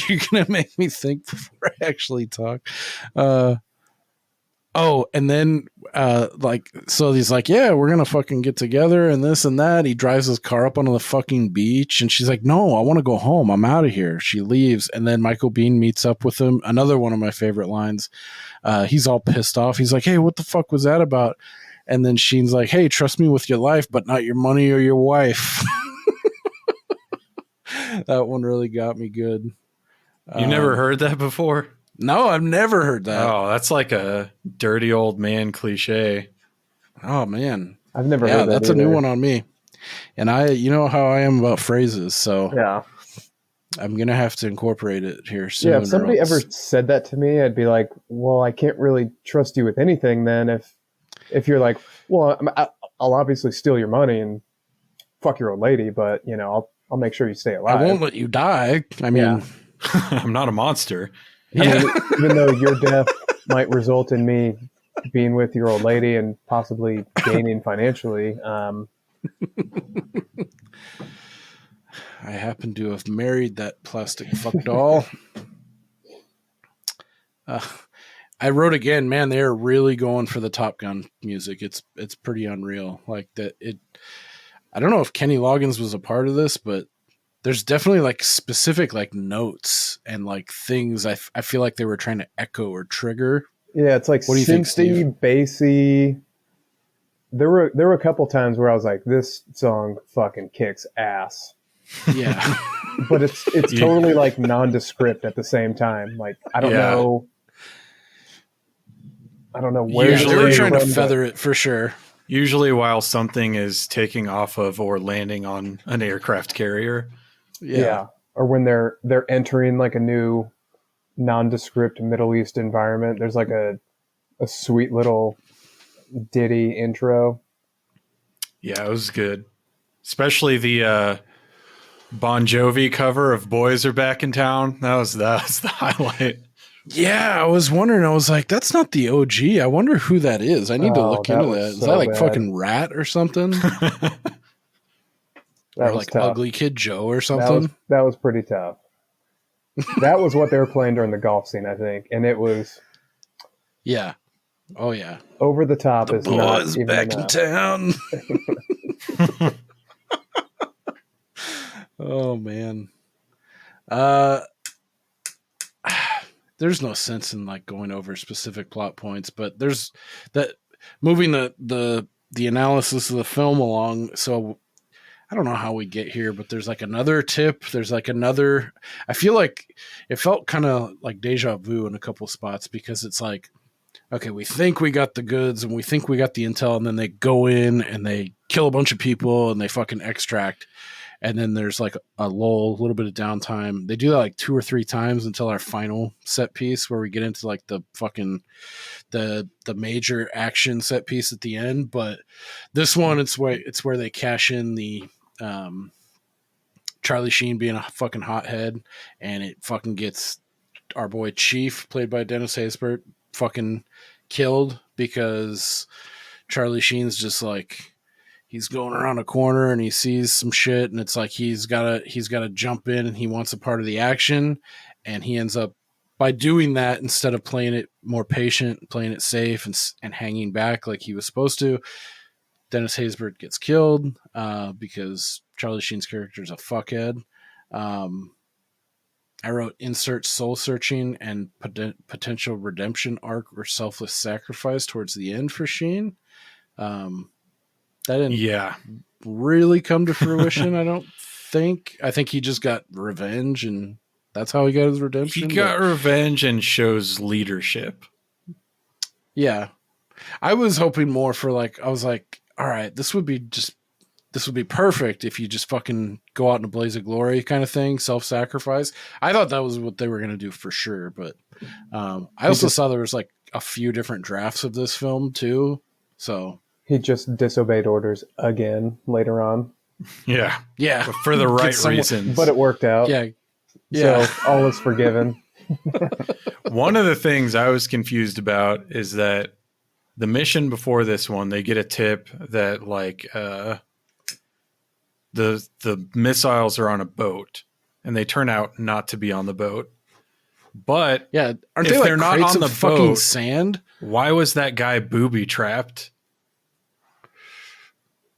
S1: you're gonna make me think before I actually talk. And then so he's like, yeah, we're gonna fucking get together and this and that. He drives his car up onto the fucking beach, and she's like, no, I want to go home. I'm out of here. She leaves, and then Michael Biehn meets up with him. Another one of my favorite lines. He's all pissed off. He's like, hey, what the fuck was that about? And then Sheen's like, hey, trust me with your life, but not your money or your wife. That one really got me good.
S6: You never heard that before?
S1: No, I've never heard that.
S6: Oh, that's like a dirty old man cliche.
S1: Oh, man.
S5: I've never heard that.
S1: That's
S5: either.
S1: a new one on me. And you know how I am about phrases, so I'm going to have to incorporate it here soon.
S5: Yeah, if somebody ever said that to me, I'd be like, well, I can't really trust you with anything then if you're like, well, I'll obviously steal your money and fuck your old lady, but, you know, I'll make sure you stay alive.
S1: I won't let you die. I mean,
S6: I'm not a monster.
S5: I mean, even though your death might result in me being with your old lady and possibly gaining financially.
S1: I happen to have married that plastic fuck doll. I wrote again, man, they're really going for the Top Gun music. It's pretty unreal. Like that I don't know if Kenny Loggins was a part of this, but there's definitely like specific like notes and like things I feel like they were trying to echo or trigger.
S5: Yeah, it's like
S1: what do you think, Steve?
S5: Bassy. There were a couple times where I was like, this song fucking kicks ass.
S1: Yeah.
S5: But it's totally like nondescript at the same time. Like I don't know where
S1: usually they were trying to feather it for sure.
S6: Usually while something is taking off of or landing on an aircraft carrier.
S5: Yeah. Or when they're entering like a new nondescript Middle East environment, there's like a sweet little ditty intro.
S6: Yeah, it was good. Especially the Bon Jovi cover of Boys Are Back in Town. That was the highlight.
S1: Yeah, I was wondering. I was like, that's not the OG. I wonder who that is. I need to look into that. Is that like fucking Rat or something? Or like
S5: tough.
S1: Ugly Kid Joe or something?
S5: That was pretty tough. That was what they were playing during the golf scene, I think. And it was...
S1: Yeah. Oh, yeah.
S5: Over the top
S1: the
S5: is not
S1: boys
S5: even
S1: back
S5: enough.
S1: in town. Oh, man. There's no sense in like going over specific plot points, but there's that moving the analysis of the film along. So I don't know how we get here, but there's like another tip. There's like another, I feel like it felt kind of like deja vu in a couple spots because it's like, okay, we think we got the goods and we think we got the intel, and then they go in and they kill a bunch of people and they fucking extract. And then there's like a lull, a little bit of downtime. They do that like 2 or 3 times until our final set piece where we get into like the fucking the major action set piece at the end. But this one, it's where they cash in the Charlie Sheen being a fucking hothead, and it fucking gets our boy Chief, played by Dennis Haysbert, fucking killed because Charlie Sheen's just like, he's going around a corner and he sees some shit, and it's like he's gotta jump in, and he wants a part of the action, and he ends up, by doing that, instead of playing it more patient, playing it safe and hanging back like he was supposed to, Dennis Haysbert gets killed because Charlie Sheen's character is a fuckhead. I wrote insert soul searching and potential redemption arc or selfless sacrifice towards the end for Sheen. That didn't really come to fruition, I don't think. I think he just got revenge, and that's how he got his redemption.
S6: He got revenge and shows leadership.
S1: Yeah. I was hoping more for I was like, all right, this would be perfect if you just fucking go out in a blaze of glory kind of thing, self-sacrifice. I thought that was what they were going to do for sure, but I also saw there was a few different drafts of this film too, so
S5: he just disobeyed orders again later on.
S6: Yeah,
S1: but
S6: for the right reasons.
S5: But it worked out.
S1: Yeah.
S5: So all is forgiven.
S6: One of the things I was confused about is that the mission before this one, they get a tip that the missiles are on a boat, and they turn out not to be on the boat. But
S1: aren't
S6: if
S1: they
S6: they're not on the
S1: fucking
S6: boat,
S1: sand?
S6: Why was that guy booby trapped?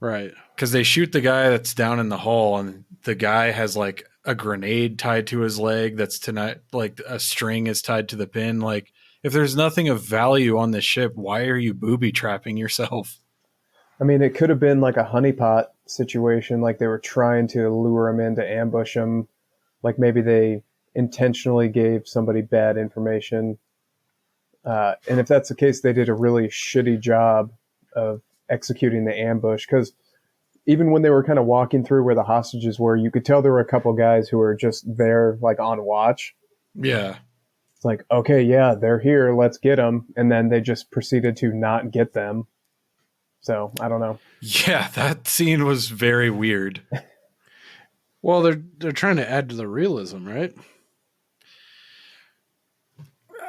S1: Right. Because
S6: they shoot the guy that's down in the hull, and the guy has a grenade tied to his leg that's tonight, a string is tied to the pin. If there's nothing of value on this ship, why are you booby trapping yourself?
S5: I mean, it could have been a honeypot situation, they were trying to lure him in to ambush him. Maybe they intentionally gave somebody bad information. And if that's the case, they did a really shitty job of executing the ambush, because even when they were kind of walking through where the hostages were, you could tell there were a couple guys who were just there on watch.
S6: Yeah.
S5: It's okay, yeah, they're here, let's get them. And then they just proceeded to not get them. So I don't know.
S6: Yeah, that scene was very weird.
S1: Well, they're trying to add to the realism, right?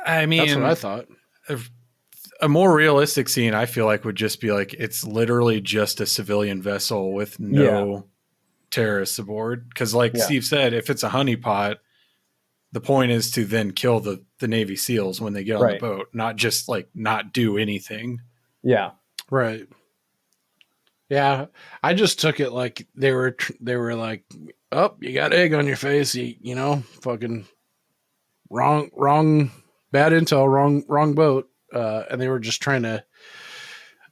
S6: I mean,
S1: that's what I thought.
S6: A more realistic scene, I feel would just be it's literally just a civilian vessel with no terrorists aboard. Because Steve said, if it's a honeypot, the point is to then kill the Navy SEALs when they get on the boat, not just not do anything.
S5: Yeah.
S1: Right. Yeah. I just took it they were oh, you got egg on your face. You know, fucking wrong, bad intel, wrong boat. And they were just trying to,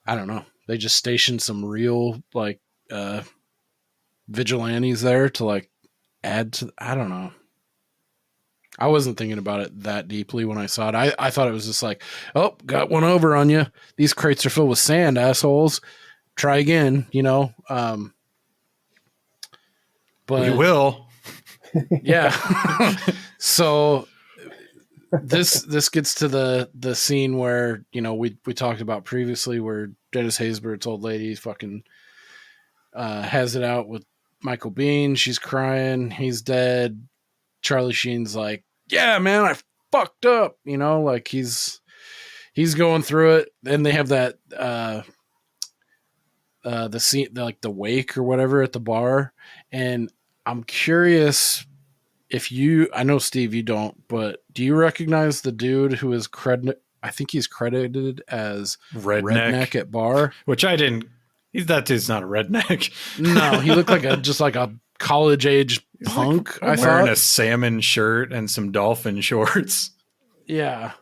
S1: I don't know. They just stationed some real vigilantes there to add to, I don't know. I wasn't thinking about it that deeply when I saw it. I thought it was just oh, got one over on you. These crates are filled with sand, assholes. Try again, you know. But
S6: we will.
S1: Yeah. So this gets to the scene where, you know, we talked about previously, where Dennis Haysbert's old lady fucking has it out with Michael Biehn. She's crying. He's dead. Charlie Sheen's yeah, man, I fucked up. You know, he's going through it. And they have that the scene, the wake or whatever at the bar. And I'm curious if I know Steve, you don't, but do you recognize the dude who is I think he's credited as redneck at bar,
S6: which I didn't. That dude's not a redneck.
S1: No, he looked just like a college age punk.
S6: I wearing a salmon shirt and some dolphin shorts.
S1: Yeah.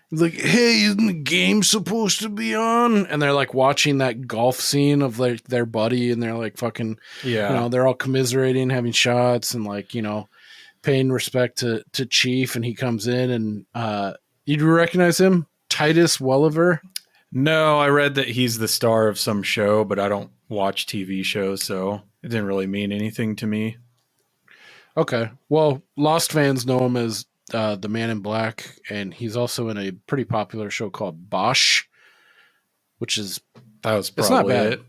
S1: He's hey, isn't the game supposed to be on? And they're watching that golf scene of their buddy, and they're fucking, you know, they're all commiserating, having shots, and you know, paying respect to Chief. And he comes in, and you recognize him? Titus Welliver?
S6: No, I read that he's the star of some show, but I don't watch TV shows, so it didn't really mean anything to me.
S1: Okay. Well, Lost fans know him as the Man in Black, and he's also in a pretty popular show called Bosch, which is
S6: probably
S1: it's not bad.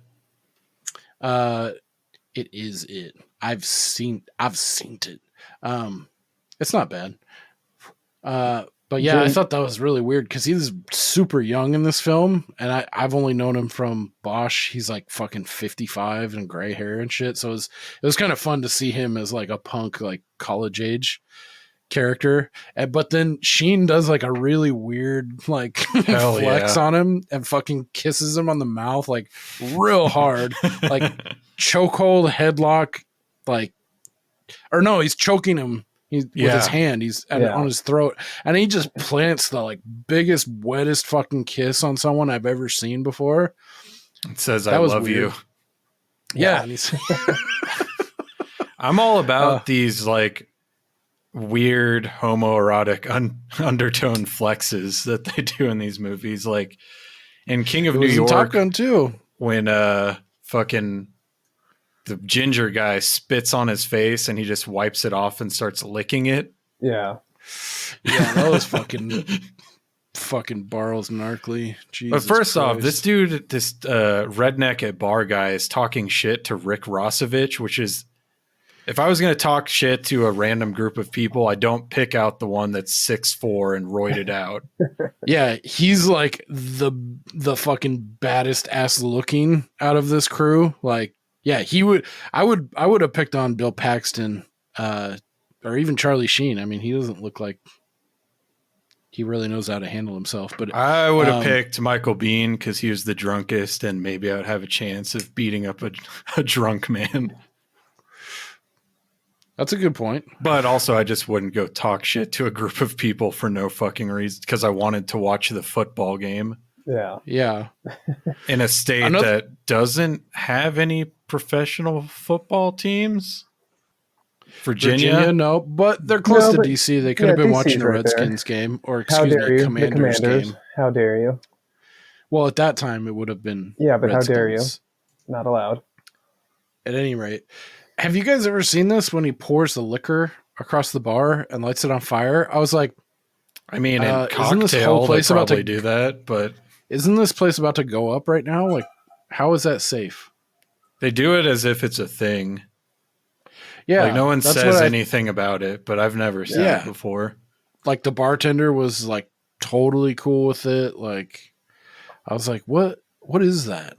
S6: It.
S1: It is it. I've seen it. It's not bad. But yeah, I thought that was really weird because he's super young in this film, and I've only known him from Bosch. He's like fucking 55 and gray hair and shit. So it was kind of fun to see him as like a punk, like college age character. But then Sheen does like a really weird like flex on him and fucking kisses him on the mouth like real hard, like chokehold, headlock, like, or no, he's choking him. With his hand, he's on his throat, and he just plants the like biggest, wettest fucking kiss on someone I've ever seen before.
S6: It says, "I love you."
S1: Yeah, and he's
S6: I'm all about these like weird homoerotic undertone flexes that they do in these movies, like in King of New York,
S1: Top Gun too,
S6: when fucking the ginger guy spits on his face and he just wipes it off and starts licking it.
S5: Yeah.
S1: Yeah, that was fucking Barles Narkley. Jesus
S6: But first off,
S1: Christ.
S6: this dude, this redneck at bar guy is talking shit to Rick Rossovich, which is, if I was going to talk shit to a random group of people, I don't pick out the one that's 6'4" and roided out.
S1: Yeah, he's like the fucking baddest ass looking out of this crew. Like, yeah, I would have picked on Bill Paxton, or even Charlie Sheen. I mean, he doesn't look like he really knows how to handle himself. But
S6: I would have picked Michael Biehn because he was the drunkest, and maybe I would have a chance of beating up a drunk man.
S1: That's a good point.
S6: But also, I just wouldn't go talk shit to a group of people for no fucking reason because I wanted to watch the football game.
S1: Yeah.
S6: In a state that doesn't have any professional football teams. Virginia,
S1: no, but they're close to DC. They could have been watching a Redskins game, or excuse me, Commanders game.
S5: How dare you?
S1: Well, at that time, it would have been.
S5: Yeah, but
S1: Redskins.
S5: how dare you? Not allowed.
S1: At any rate, have you guys ever seen this when he pours the liquor across the bar and lights it on fire? I was like,
S6: I mean, in
S1: isn't
S6: Cocktail,
S1: this whole place
S6: they
S1: about
S6: probably
S1: to
S6: do that, but
S1: isn't this place about to go up right now? Like, how is that safe?
S6: They do it as if it's a thing.
S1: Yeah,
S6: like no one says anything about it, but I've never seen it before.
S1: Like the bartender was like totally cool with it. Like, I was like, what is that?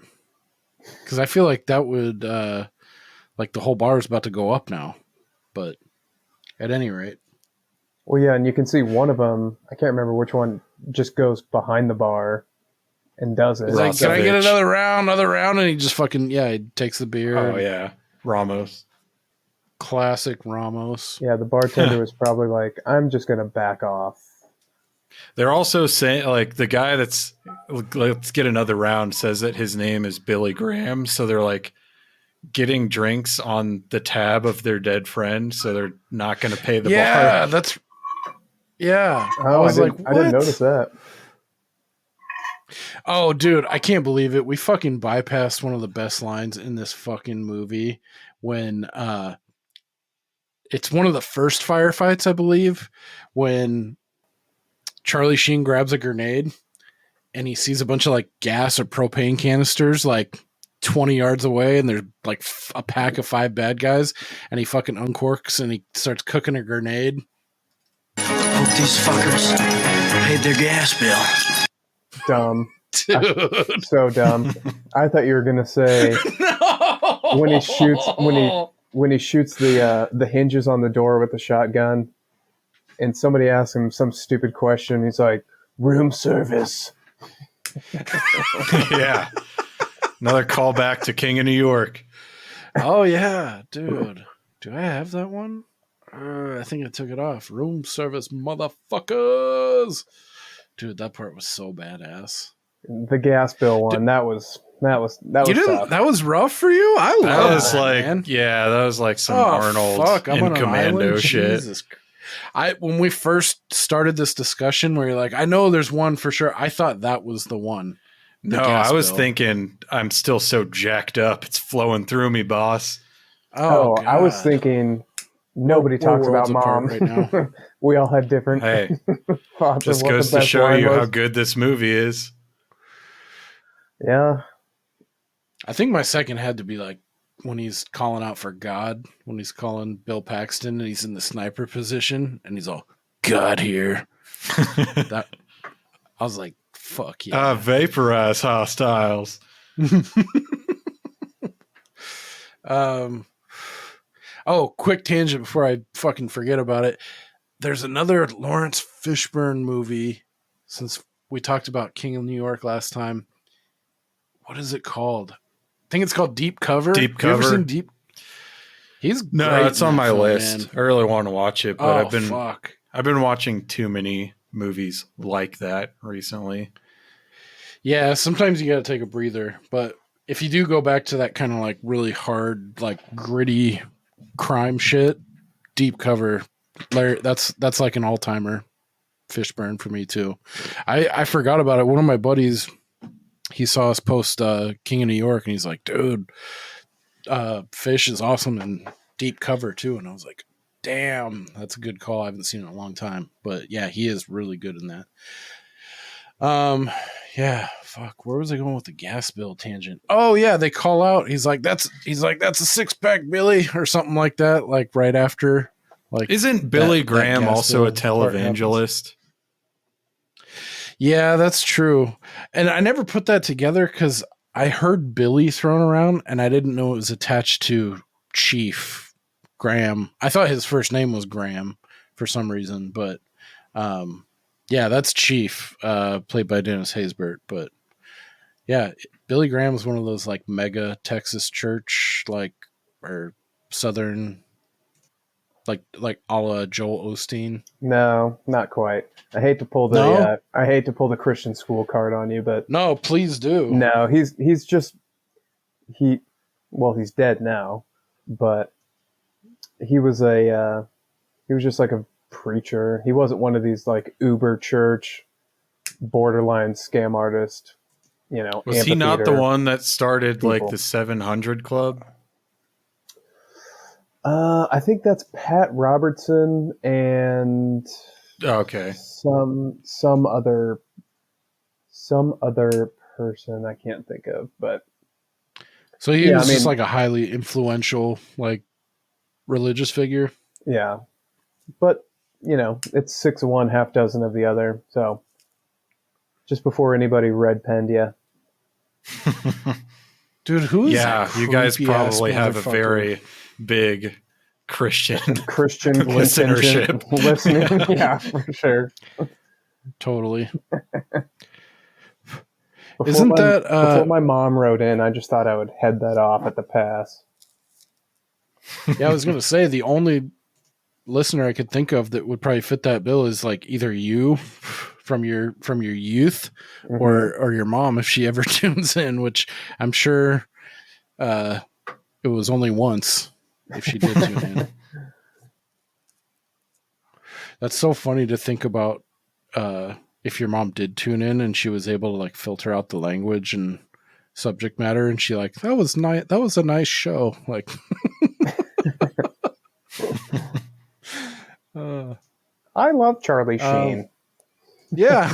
S1: Because I feel like that would like the whole bar is about to go up now. But at any rate.
S5: Well, yeah, and you can see one of them, I can't remember which one, just goes behind the bar and does it.
S1: He's like, can I get another round? And he just fucking, he takes the beer.
S6: Oh, yeah. Ramos.
S1: Classic Ramos.
S5: Yeah, the bartender was probably like, I'm just going to back off.
S6: They're also saying, like, the guy that's, let's get another round, says that his name is Billy Graham. So they're like getting drinks on the tab of their dead friend. So they're not going to pay the bar.
S1: Yeah.
S5: Oh, I didn't notice that.
S1: Oh, dude, I can't believe it. We fucking bypassed one of the best lines in this fucking movie when it's one of the first firefights, I believe, when Charlie Sheen grabs a grenade and he sees a bunch of like gas or propane canisters like 20 yards away, and there's like a pack of 5 bad guys, and he fucking uncorks and he starts cooking a grenade.
S7: Hope these fuckers paid their gas bill.
S5: Dumb.
S1: Dude.
S5: So dumb. I thought you were gonna say when he shoots the hinges on the door with the shotgun, and somebody asks him some stupid question, he's like, room service.
S6: Yeah. Another callback to King of New York.
S1: Oh yeah, dude. Do I have that one? I think I took it off. Room service, motherfuckers. Dude, that part was so badass.
S5: The gas bill one, that was tough.
S1: That was rough for you? I love
S6: that. Was like,
S1: man.
S6: Yeah, that was like some Arnold and Commando shit.
S1: Jesus. When we first started this discussion, where you're like, I know there's one for sure. I thought that was the one.
S6: No, I was thinking, I'm still so jacked up. It's flowing through me, boss.
S5: Oh, I was thinking, nobody talks about mom
S1: right now.
S5: We all had different.
S6: Hey,
S5: thoughts.
S6: Just goes to show you how good this movie is.
S5: Yeah.
S1: I think my second had to be like when he's calling out for God, when he's calling Bill Paxton and he's in the sniper position and he's all, God here. That I was like, fuck yeah.
S6: Vaporize hostiles.
S1: Quick tangent before I fucking forget about it. There's another Lawrence Fishburne movie, since we talked about King of New York last time. What is it called? I think it's called Deep Cover.
S6: Deep Cover.
S1: You ever seen Deep? He's
S6: no, it's on my list.
S1: Man.
S6: I really want to watch it, but
S1: fuck.
S6: I've been watching too many movies like that recently.
S1: Yeah, sometimes you got to take a breather, but if you do go back to that kind of like really hard, like gritty crime shit, Deep Cover, that's like an all-timer. Fishburne for me too. I forgot about it. One of my buddies, he saw us post King of New York, and he's like, dude, Fish is awesome and Deep Cover too. And I was like, damn, that's a good call. I haven't seen it in a long time, but yeah, he is really good in that. Yeah, fuck, where was I going with the gas bill tangent? Oh yeah, they call out. He's like, that's a 6-pack, Billy, or something like that. Like right after, like,
S6: isn't Billy Graham also a televangelist?
S1: Yeah, that's true. And I never put that together because I heard Billy thrown around and I didn't know it was attached to Chief Graham. I thought his first name was Graham for some reason, but yeah, that's Chief, played by Dennis Haysbert. But yeah, Billy Graham was one of those like mega Texas church, like, or Southern, like a la Joel Osteen.
S5: No, not quite. I hate to pull the Christian school card on you, but
S1: no, please do.
S5: No, he's dead now, but he was just like a preacher. He wasn't one of these like uber church borderline scam artist,
S6: Was he not the one that started
S5: people.
S6: like the 700 Club?
S5: I think that's Pat Robertson and
S6: okay,
S5: some other person I can't think of, but
S1: so he was just like a highly influential like religious figure.
S5: Yeah, but it's 6 of one, half dozen of the other. So just before anybody red penned you,
S1: dude, who's
S6: you guys probably have a very big Christian
S5: listenership. Listening, yeah, for sure.
S1: Totally.
S5: Before my mom wrote in, I just thought I would head that off at the pass.
S1: Yeah, I was going to say the only listener I could think of that would probably fit that bill is like either you from your youth, mm-hmm. or your mom if she ever tunes in, which I'm sure it was only once. If she did tune in. That's so funny to think about, if your mom did tune in and she was able to like filter out the language and subject matter, and she like, that was nice, that was a nice show, like
S5: I love Charlie Sheen.
S1: Yeah.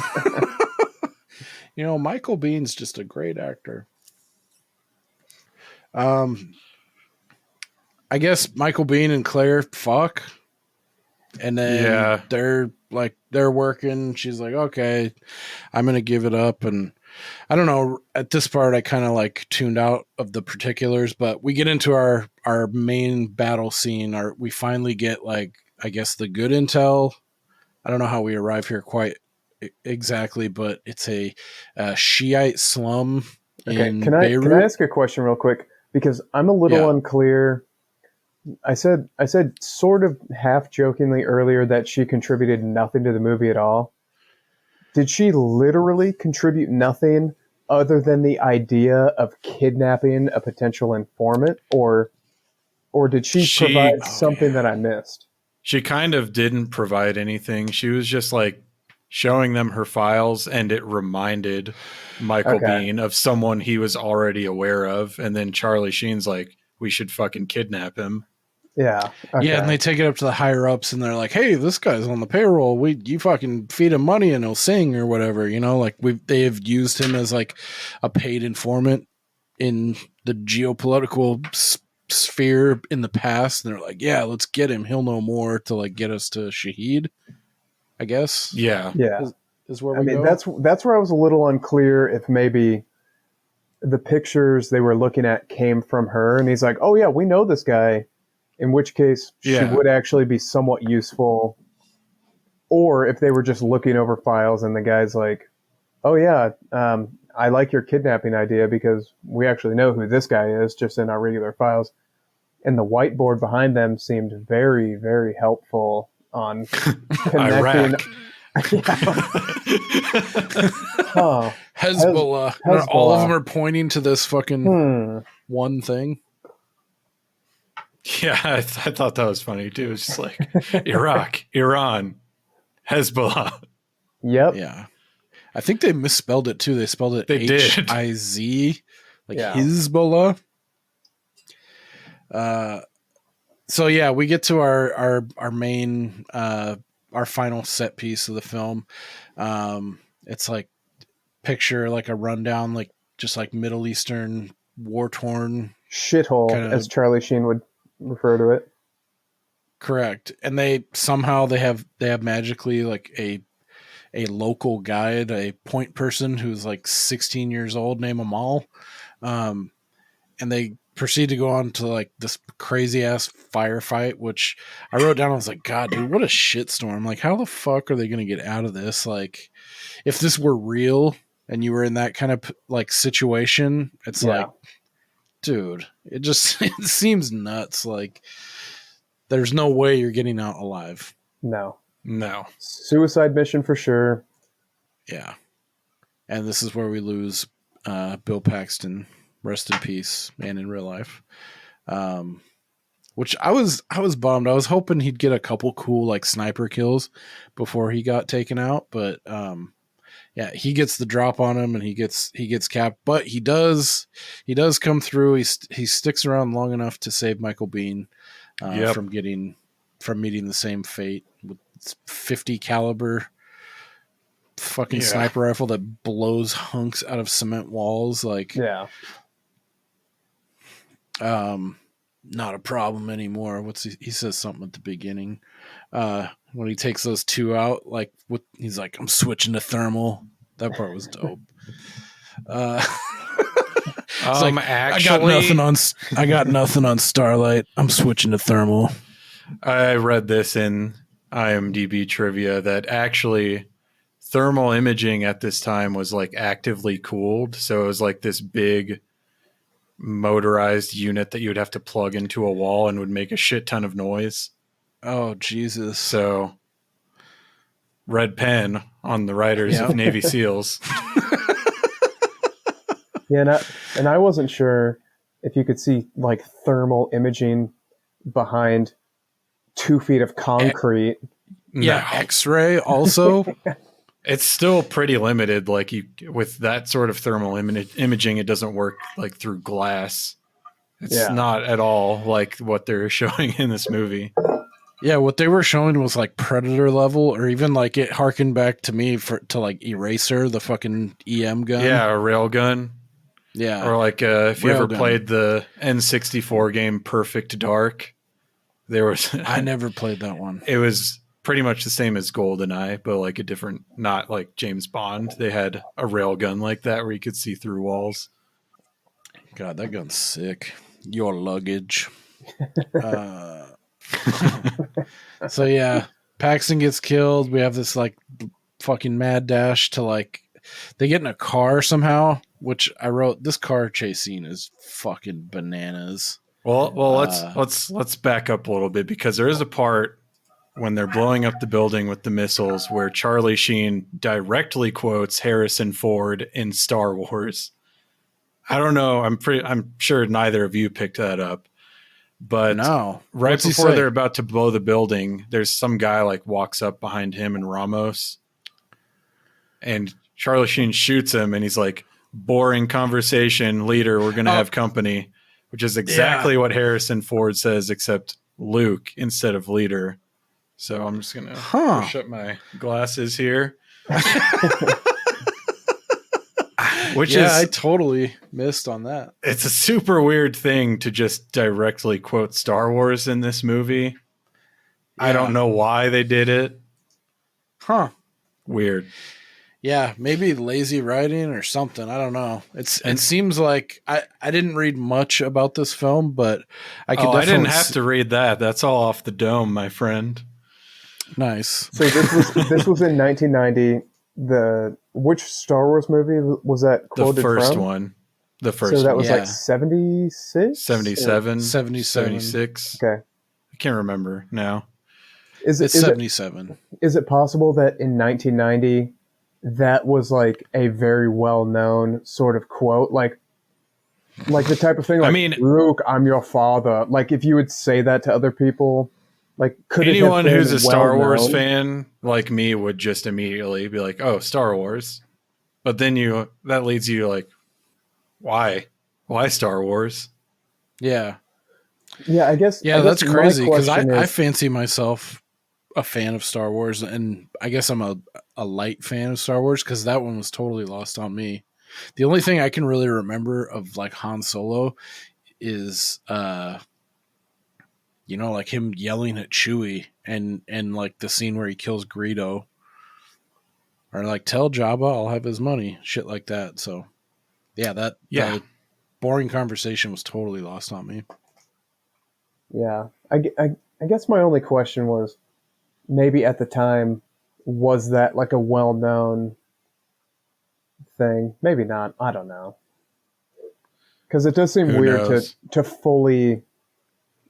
S1: Michael Biehn's just a great actor. I guess Michael Biehn and Claire fuck, and then they're working. She's like, okay, I'm gonna give it up, and I don't know. At this part, I kind of like tuned out of the particulars, but we get into our main battle scene. We finally get like, I guess, the good intel. I don't know how we arrive here quite exactly, but it's a Shiite slum in Beirut.
S5: Can I ask a question real quick? Because I'm a little unclear. I said sort of half jokingly earlier that she contributed nothing to the movie at all. Did she literally contribute nothing other than the idea of kidnapping a potential informant, or did she provide something that I missed?
S6: She kind of didn't provide anything. She was just like showing them her files, and it reminded Michael Biehn of someone he was already aware of. And then Charlie Sheen's like, we should fucking kidnap him.
S5: Yeah. Okay.
S1: Yeah, and they take it up to the higher ups, and they're like, "Hey, this guy's on the payroll. You fucking feed him money, and he'll sing or whatever." They have used him as like a paid informant in the geopolitical sphere in the past, and they're like, "Yeah, let's get him. He'll know more to like get us to Shahid." I guess.
S6: Yeah.
S1: Is where we go.
S5: That's where I was a little unclear if maybe the pictures they were looking at came from her, and he's like, "Oh yeah, we know this guy." In which case, she would actually be somewhat useful. Or if they were just looking over files, and the guy's like, "Oh yeah, I like your kidnapping idea because we actually know who this guy is just in our regular files." And the whiteboard behind them seemed very, very helpful on connecting.
S1: Hezbollah. All of them are pointing to this fucking one thing.
S6: Yeah, I thought that was funny too. It's just like Iraq, Iran, Hezbollah.
S5: Yep.
S1: Yeah. I think they misspelled it too. They spelled it H-I-Z, like Hezbollah. So yeah, we get to our main our final set piece of the film. It's like picture like a rundown, like just like Middle Eastern war torn
S5: shithole, as Charlie Sheen would refer to it.
S1: Correct. And they have magically like a local guide, a point person who's like 16 years old named Amal. And they proceed to go on to like this crazy ass firefight, which I wrote down. I was like, God, dude, what a shitstorm. Like, how the fuck are they going to get out of this? Like, if this were real and you were in that kind of like situation, it's like, dude, it seems nuts. Like, there's no way you're getting out alive.
S5: No. Suicide mission for sure.
S1: Yeah. And this is where we lose Bill Paxton. Rest in peace, man, in real life. Which I was bummed. I was hoping he'd get a couple cool like sniper kills before he got taken out, but yeah, he gets the drop on him and he gets capped, but he does come through. He sticks around long enough to save Michael Biehn from meeting the same fate with 50 caliber fucking sniper rifle that blows hunks out of cement walls. Like, not a problem anymore. He says something at the beginning when he takes those two out, like he's like, I'm switching to thermal. That part was dope. Like, I got nothing on Starlight. I'm switching to thermal.
S6: I read this in IMDb trivia that actually thermal imaging at this time was like actively cooled. So it was like this big motorized unit that you would have to plug into a wall and would make a shit ton of noise.
S1: Oh, Jesus.
S6: So red pen on the writers of Navy SEALs.
S5: Yeah, and I wasn't sure if you could see like thermal imaging behind 2 feet of concrete.
S1: Yeah, X-ray also.
S6: It's still pretty limited. Like with that sort of thermal imaging, it doesn't work like through glass. It's not at all like what they're showing in this movie.
S1: Yeah, what they were showing was like Predator level, or even like it harkened back to me to like Eraser, the fucking EM gun.
S6: Yeah, a rail gun.
S1: Yeah.
S6: Or like if you ever played the N64 game Perfect Dark, there was...
S1: I never played that one.
S6: It was pretty much the same as GoldenEye, but like a different, not like James Bond. They had a rail gun like that where you could see through walls.
S1: God, that gun's sick. Your luggage. So yeah, Paxton gets killed. We have this like fucking mad dash to like, they get in a car somehow, which I wrote, this car chase scene is fucking bananas.
S6: Well, let's back up a little bit, because there is a part when they're blowing up the building with the missiles where Charlie Sheen directly quotes Harrison Ford in Star Wars. I don't know. I'm sure neither of you picked that up, but
S1: no.
S6: Right before they're about to blow the building, there's some guy like walks up behind him and Ramos, and Charlie Sheen shoots him, and he's like, "Boring conversation, leader. We're gonna have company," which is exactly what Harrison Ford says, except Luke instead of leader. So I'm just gonna push up my glasses here.
S1: I totally missed on that.
S6: It's a super weird thing to just directly quote Star Wars in this movie. I don't know why they did it.
S1: Huh.
S6: Weird.
S1: Yeah, maybe lazy writing or something. I don't know. It seems like I didn't read much about this film, but I
S6: didn't have to read that. That's all off the dome, my friend.
S1: Nice.
S5: So this was in 1990. Which Star Wars movie was that quoted from?
S6: The first one. The first one.
S5: So that was like 76?
S6: 77?
S1: 77.
S6: 76?
S5: Okay.
S6: I can't remember now.
S1: It's 77.
S5: Is it possible that in 1990 that was like a very well-known sort of quote? Like the type of thing like, Luke, I'm your father. Like if you would say that to other people, like could
S6: anyone
S5: it have been
S6: who's a Star Wars
S5: well-known?
S6: fan like me would just immediately be like, oh, Star Wars. But then that leads you like, why Star Wars?
S1: Yeah.
S5: Yeah, I guess.
S1: Yeah,
S5: I
S1: that's
S5: guess
S1: crazy because
S5: my question
S1: I
S5: is-
S1: fancy myself a fan of Star Wars, and I guess I'm a light fan of Star Wars because that one was totally lost on me. The only thing I can really remember of like Han Solo is like him yelling at Chewie and like the scene where he kills Greedo, or like tell Jabba I'll have his money, shit like that. So the boring conversation was totally lost on me.
S5: Yeah, I guess my only question was, maybe at the time, was that like a well-known thing? Maybe not. I don't know. Because it does seem
S6: Who
S5: weird
S6: knows?
S5: to fully,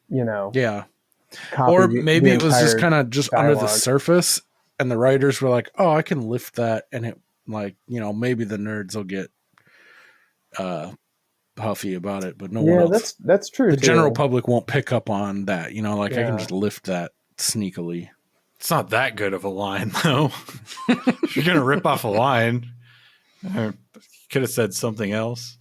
S5: copy
S1: Or
S5: the
S1: maybe it was just
S5: entire
S1: kind of just under the
S5: dialogue.
S1: surface, and the writers were like, "Oh, I can lift that," and it like maybe the nerds will get huffy about it, but no one
S5: Yeah,
S1: else.
S5: that's true.
S1: The
S5: too.
S1: general public won't pick up on that. I
S5: Yeah.
S1: can just lift that sneakily.
S6: It's not that good of a line, though. If you're going to rip off a line, you could have said something else.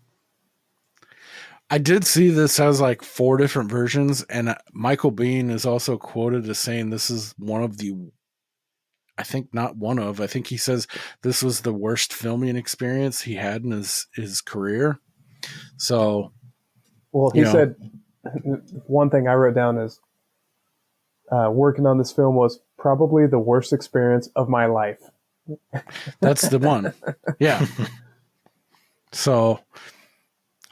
S1: I did see this has like 4 different versions, and Michael Biehn is also quoted as saying this is one of the, I think he says this was the worst filming experience he had in his career. So,
S5: Well, he said one thing I wrote down is working on this film was probably the worst experience of my life.
S1: that's the one. Yeah. So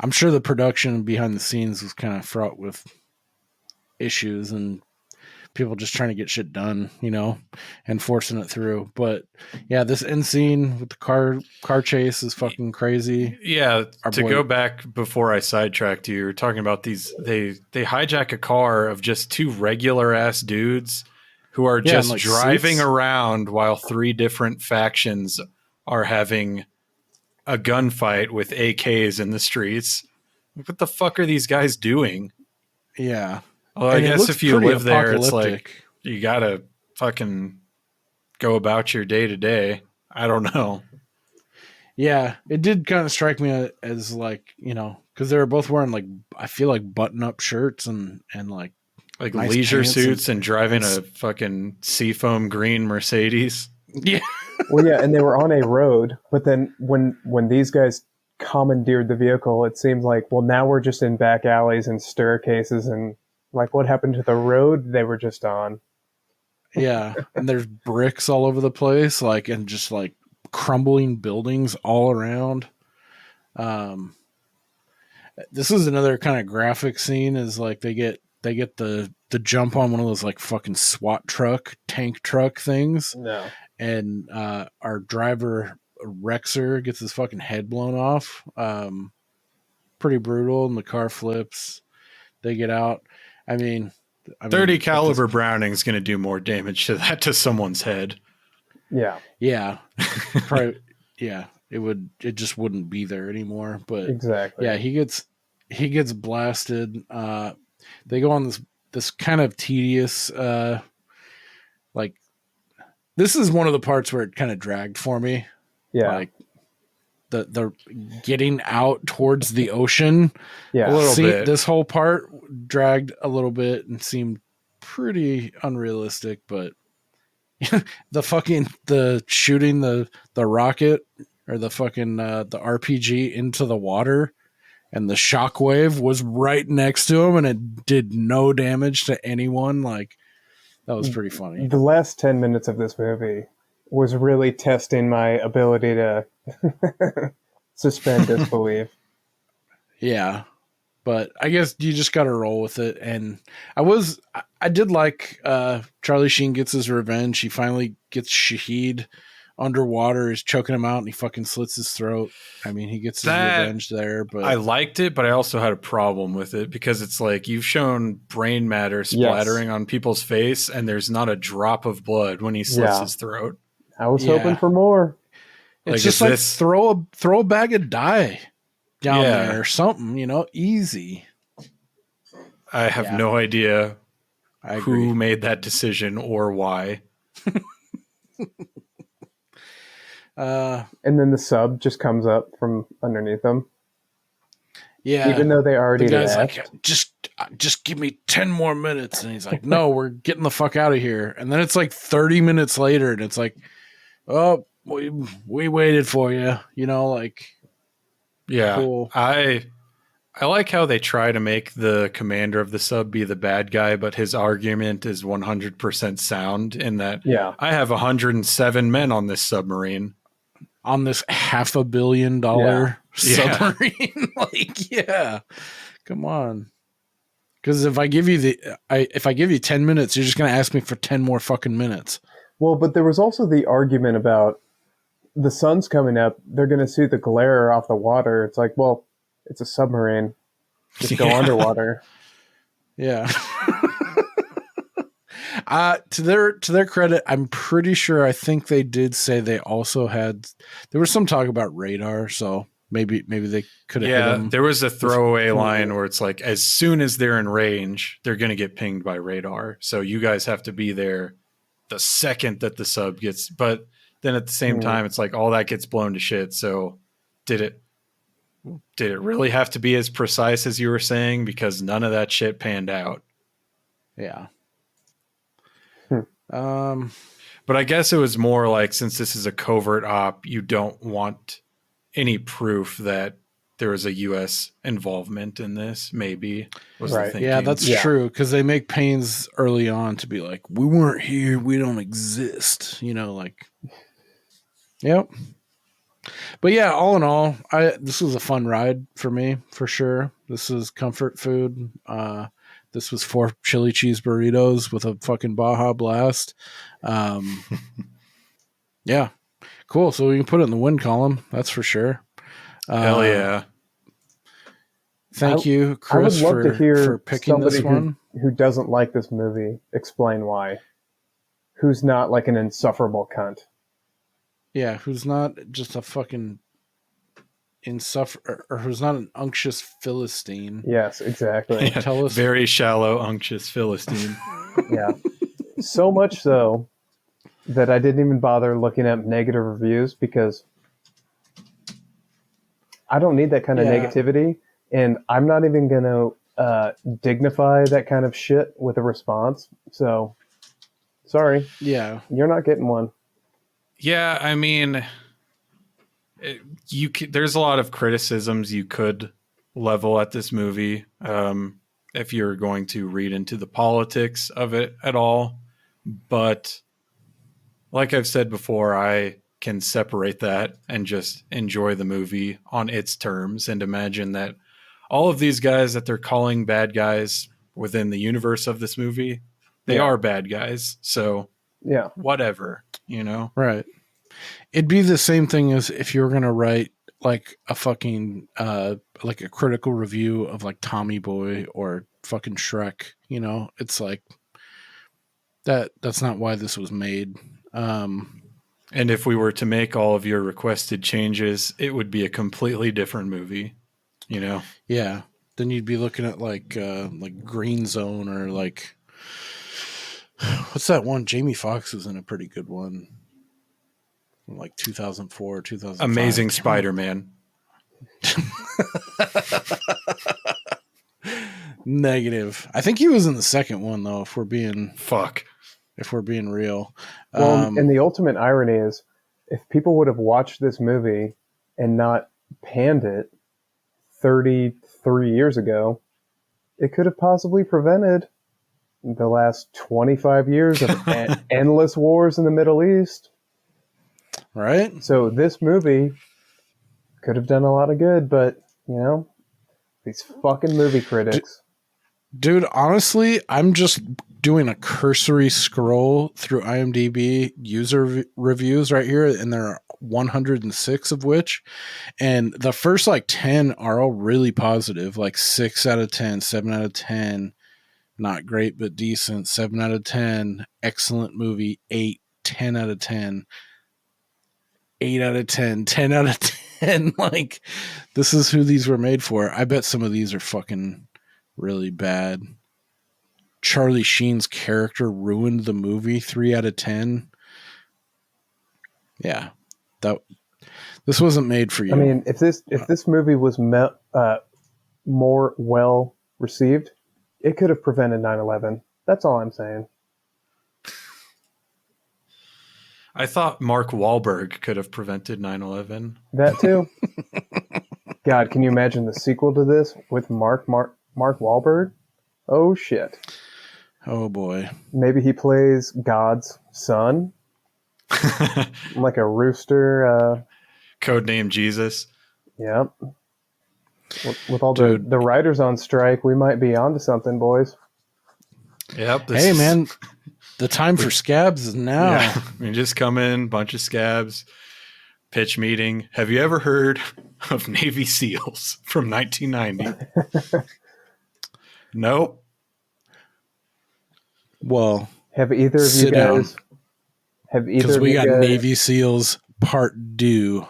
S1: I'm sure the production behind the scenes was kind of fraught with issues and people just trying to get shit done, and forcing it through. But yeah, this end scene with the car chase is fucking crazy.
S6: Yeah, go back before I sidetracked you, were talking about these. They hijack a car of just 2 regular ass dudes who are just
S1: like
S6: driving
S1: suits.
S6: around while 3 different factions are having a gunfight with AKs in the streets. What the fuck are these guys doing?
S1: Yeah.
S6: Well, I
S1: And it
S6: guess
S1: looks
S6: if you
S1: pretty
S6: live there, it's like
S1: apocalyptic.
S6: you gotta fucking go about your day to day. I don't know.
S1: Yeah, it did kind of strike me as like, because they were both wearing like, I feel like button-up shirts and like nice
S6: leisure
S1: pants
S6: suits and driving a fucking seafoam green Mercedes.
S1: Yeah.
S5: Well, yeah, and they were on a road, but then when these guys commandeered the vehicle, it seemed like, well, now we're just in back alleys and staircases, and like what happened to the road they were just on?
S1: Yeah, and there's bricks all over the place, like, and just like crumbling buildings all around. This is another kind of graphic scene. Is like they get the jump on one of those like fucking SWAT tank truck things.
S5: No.
S1: And our driver Rexer gets his fucking head blown off. Pretty brutal, and the car flips. They get out. I mean
S6: 30 caliber Browning is going to do more damage to that to someone's head.
S5: Yeah.
S1: Yeah. Probably, yeah. It just wouldn't be there anymore. But
S5: exactly.
S1: Yeah, he gets blasted. They go on this kind of tedious like, this is one of the parts where it kind of dragged for me.
S5: Yeah.
S1: Like the getting out towards the ocean.
S5: Yeah.
S6: A little bit.
S1: This whole part dragged a little bit and seemed pretty unrealistic, but the shooting the rocket or the fucking the RPG into the water and the shockwave was right next to him and it did no damage to anyone. Like, that was pretty funny.
S5: The last 10 minutes of this movie was really testing my ability to suspend disbelief.
S1: Yeah. But I guess you just got to roll with it. And I did like Charlie Sheen gets his revenge. He finally gets Shahid underwater. He's choking him out and he fucking slits his throat. I mean, he gets his revenge there. But
S6: I liked it, but I also had a problem with it because it's like you've shown brain matter splattering on people's face and there's not a drop of blood when he slits his throat.
S5: I was hoping for more.
S1: It's just like throw a bag of dye down there or something, easy.
S6: I have no idea who made that decision or why.
S5: And then the sub just comes up from underneath them.
S1: Yeah.
S5: Even though they already
S1: the guy's
S5: left.
S1: like, just give me 10 more minutes. And he's like, no, we're getting the fuck out of here. And then it's like 30 minutes later and it's like, oh, we waited for you,
S6: Yeah.
S1: Cool.
S6: I like how they try to make the commander of the sub be the bad guy, but his argument is 100% sound in that I have 107 men on this submarine.
S1: On this $500 million submarine. Come on. Because if I give you 10 minutes, you're just going to ask me for 10 more fucking minutes.
S5: Well, but there was also the argument about the sun's coming up. They're going to see the glare off the water. It's like, well, it's a submarine. Just go underwater.
S1: Yeah. To their credit, I'm pretty sure I think they did say they also had. There was some talk about radar, so maybe they could have.
S6: Yeah,
S1: hit them.
S6: there was a throwaway line where it's like, as soon as they're in range, they're going to get pinged by radar. So you guys have to be there the second that the sub gets. But then at the same time, it's like all that gets blown to shit. So did it really have to be as precise as you were saying? Because none of that shit panned out.
S1: Yeah.
S6: But I guess it was more like, since this is a covert op, you don't want any proof that there was a U.S. involvement in this. Maybe was the thinking.
S1: Yeah, that's true. Because they make pains early on to be like, we weren't here, we don't exist. Yep. But yeah, all in all, this was a fun ride for me, for sure. This is comfort food. This was 4 chili cheese burritos with a fucking Baja Blast. Yeah, cool. So we can put it in the win column. That's for sure.
S6: Hell yeah.
S1: Thank you, Chris,
S5: I would love to hear
S1: for picking this one.
S5: Who doesn't like this movie explain why. Who's not like an insufferable cunt.
S1: Yeah, who's not just a fucking or who's not an unctuous Philistine.
S5: Yes, exactly.
S6: Yeah,
S1: tell us.
S6: Very shallow, unctuous Philistine.
S5: Yeah. So much so that I didn't even bother looking up negative reviews because I don't need that kind of negativity, and I'm not even going to dignify that kind of shit with a response. So, sorry.
S1: Yeah.
S5: You're not getting one.
S6: Yeah, I mean, there's a lot of criticisms you could level at this movie if you're going to read into the politics of it at all. But like I've said before, I can separate that and just enjoy the movie on its terms and imagine that all of these guys that they're calling bad guys within the universe of this movie, they are bad guys. So
S5: yeah,
S6: whatever,
S1: Right. It'd be the same thing as if you were going to write like a fucking, like a critical review of like Tommy Boy or fucking Shrek, it's like that's not why this was made.
S6: And if we were to make all of your requested changes, it would be a completely different movie,
S1: Yeah. Then you'd be looking at like Green Zone or like, what's that one? Jamie Foxx is in a pretty good one. Like 2004, 2005.
S6: Amazing Spider-Man.
S1: Negative. I think he was in the second one though, if we're being real.
S5: Well, and the ultimate irony is if people would have watched this movie and not panned it 33 years ago, it could have possibly prevented the last 25 years of endless wars in the Middle East.
S1: Right?
S5: So this movie could have done a lot of good, but, you know, these fucking movie critics.
S1: Dude, honestly, I'm just doing a cursory scroll through IMDb user reviews right here, and there are 106 of which, and the first like 10 are all really positive, like 6 out of 10, 7 out of 10, not great but decent, 7 out of 10, excellent movie, 8, 10 out of 10, 8 out of 10, 10 out of 10. Like, this is who these were made for. I bet some of these are fucking really bad. Charlie Sheen's character ruined the movie, 3 out of 10. Yeah, this wasn't made for you.
S5: I mean, if this movie was more well received, it could have prevented 9/11. That's all I'm saying.
S6: I thought Mark Wahlberg could have prevented 9/11.
S5: That too. God, can you imagine the sequel to this with Mark Wahlberg? Oh shit.
S1: Oh boy.
S5: Maybe he plays God's son, like a rooster.
S6: Codename Jesus.
S5: Yep. With all the writers on strike, we might be onto something, boys.
S6: Yep.
S1: Hey, man, the time for scabs is now.
S6: Yeah. I mean, just come in, bunch of scabs, pitch meeting. Have you ever heard of Navy SEALs from 1990? Nope.
S1: Well,
S5: have either of you guys? Have either? Because
S1: we got Navy SEALs Part 2.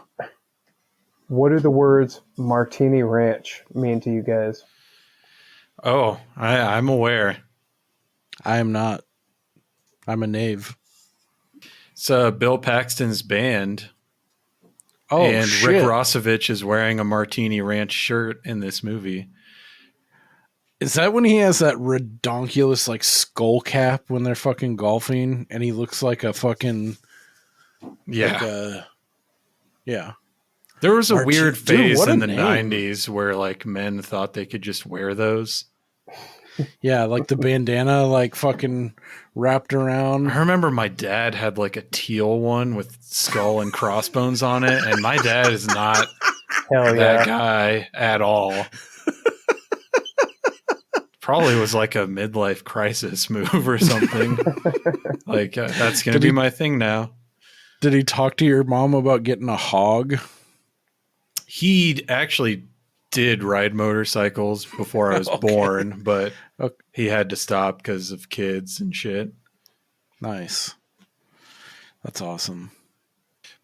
S5: What do the words Martini Ranch mean to you guys?
S6: Oh, I'm aware.
S1: I am not. I'm a knave.
S6: It's Bill Paxton's band.
S1: Oh,
S6: and
S1: shit.
S6: Rick Rossovich is wearing a Martini Ranch shirt in this movie.
S1: Is that when he has that redonkulous like skull cap when they're fucking golfing and he looks like a fucking yeah.
S6: There was a weird phase in the 90s where like men thought they could just wear those.
S1: Yeah, like the bandana like fucking wrapped around.
S6: I remember my dad had like a teal one with skull and crossbones on it, and my dad is not that guy at all. Probably was like a midlife crisis move or something. Like that's going to be my thing now.
S1: Did he talk to your mom about getting a hog?
S6: He actually did ride motorcycles before I was born, but he had to stop because of kids and shit.
S1: Nice. That's awesome.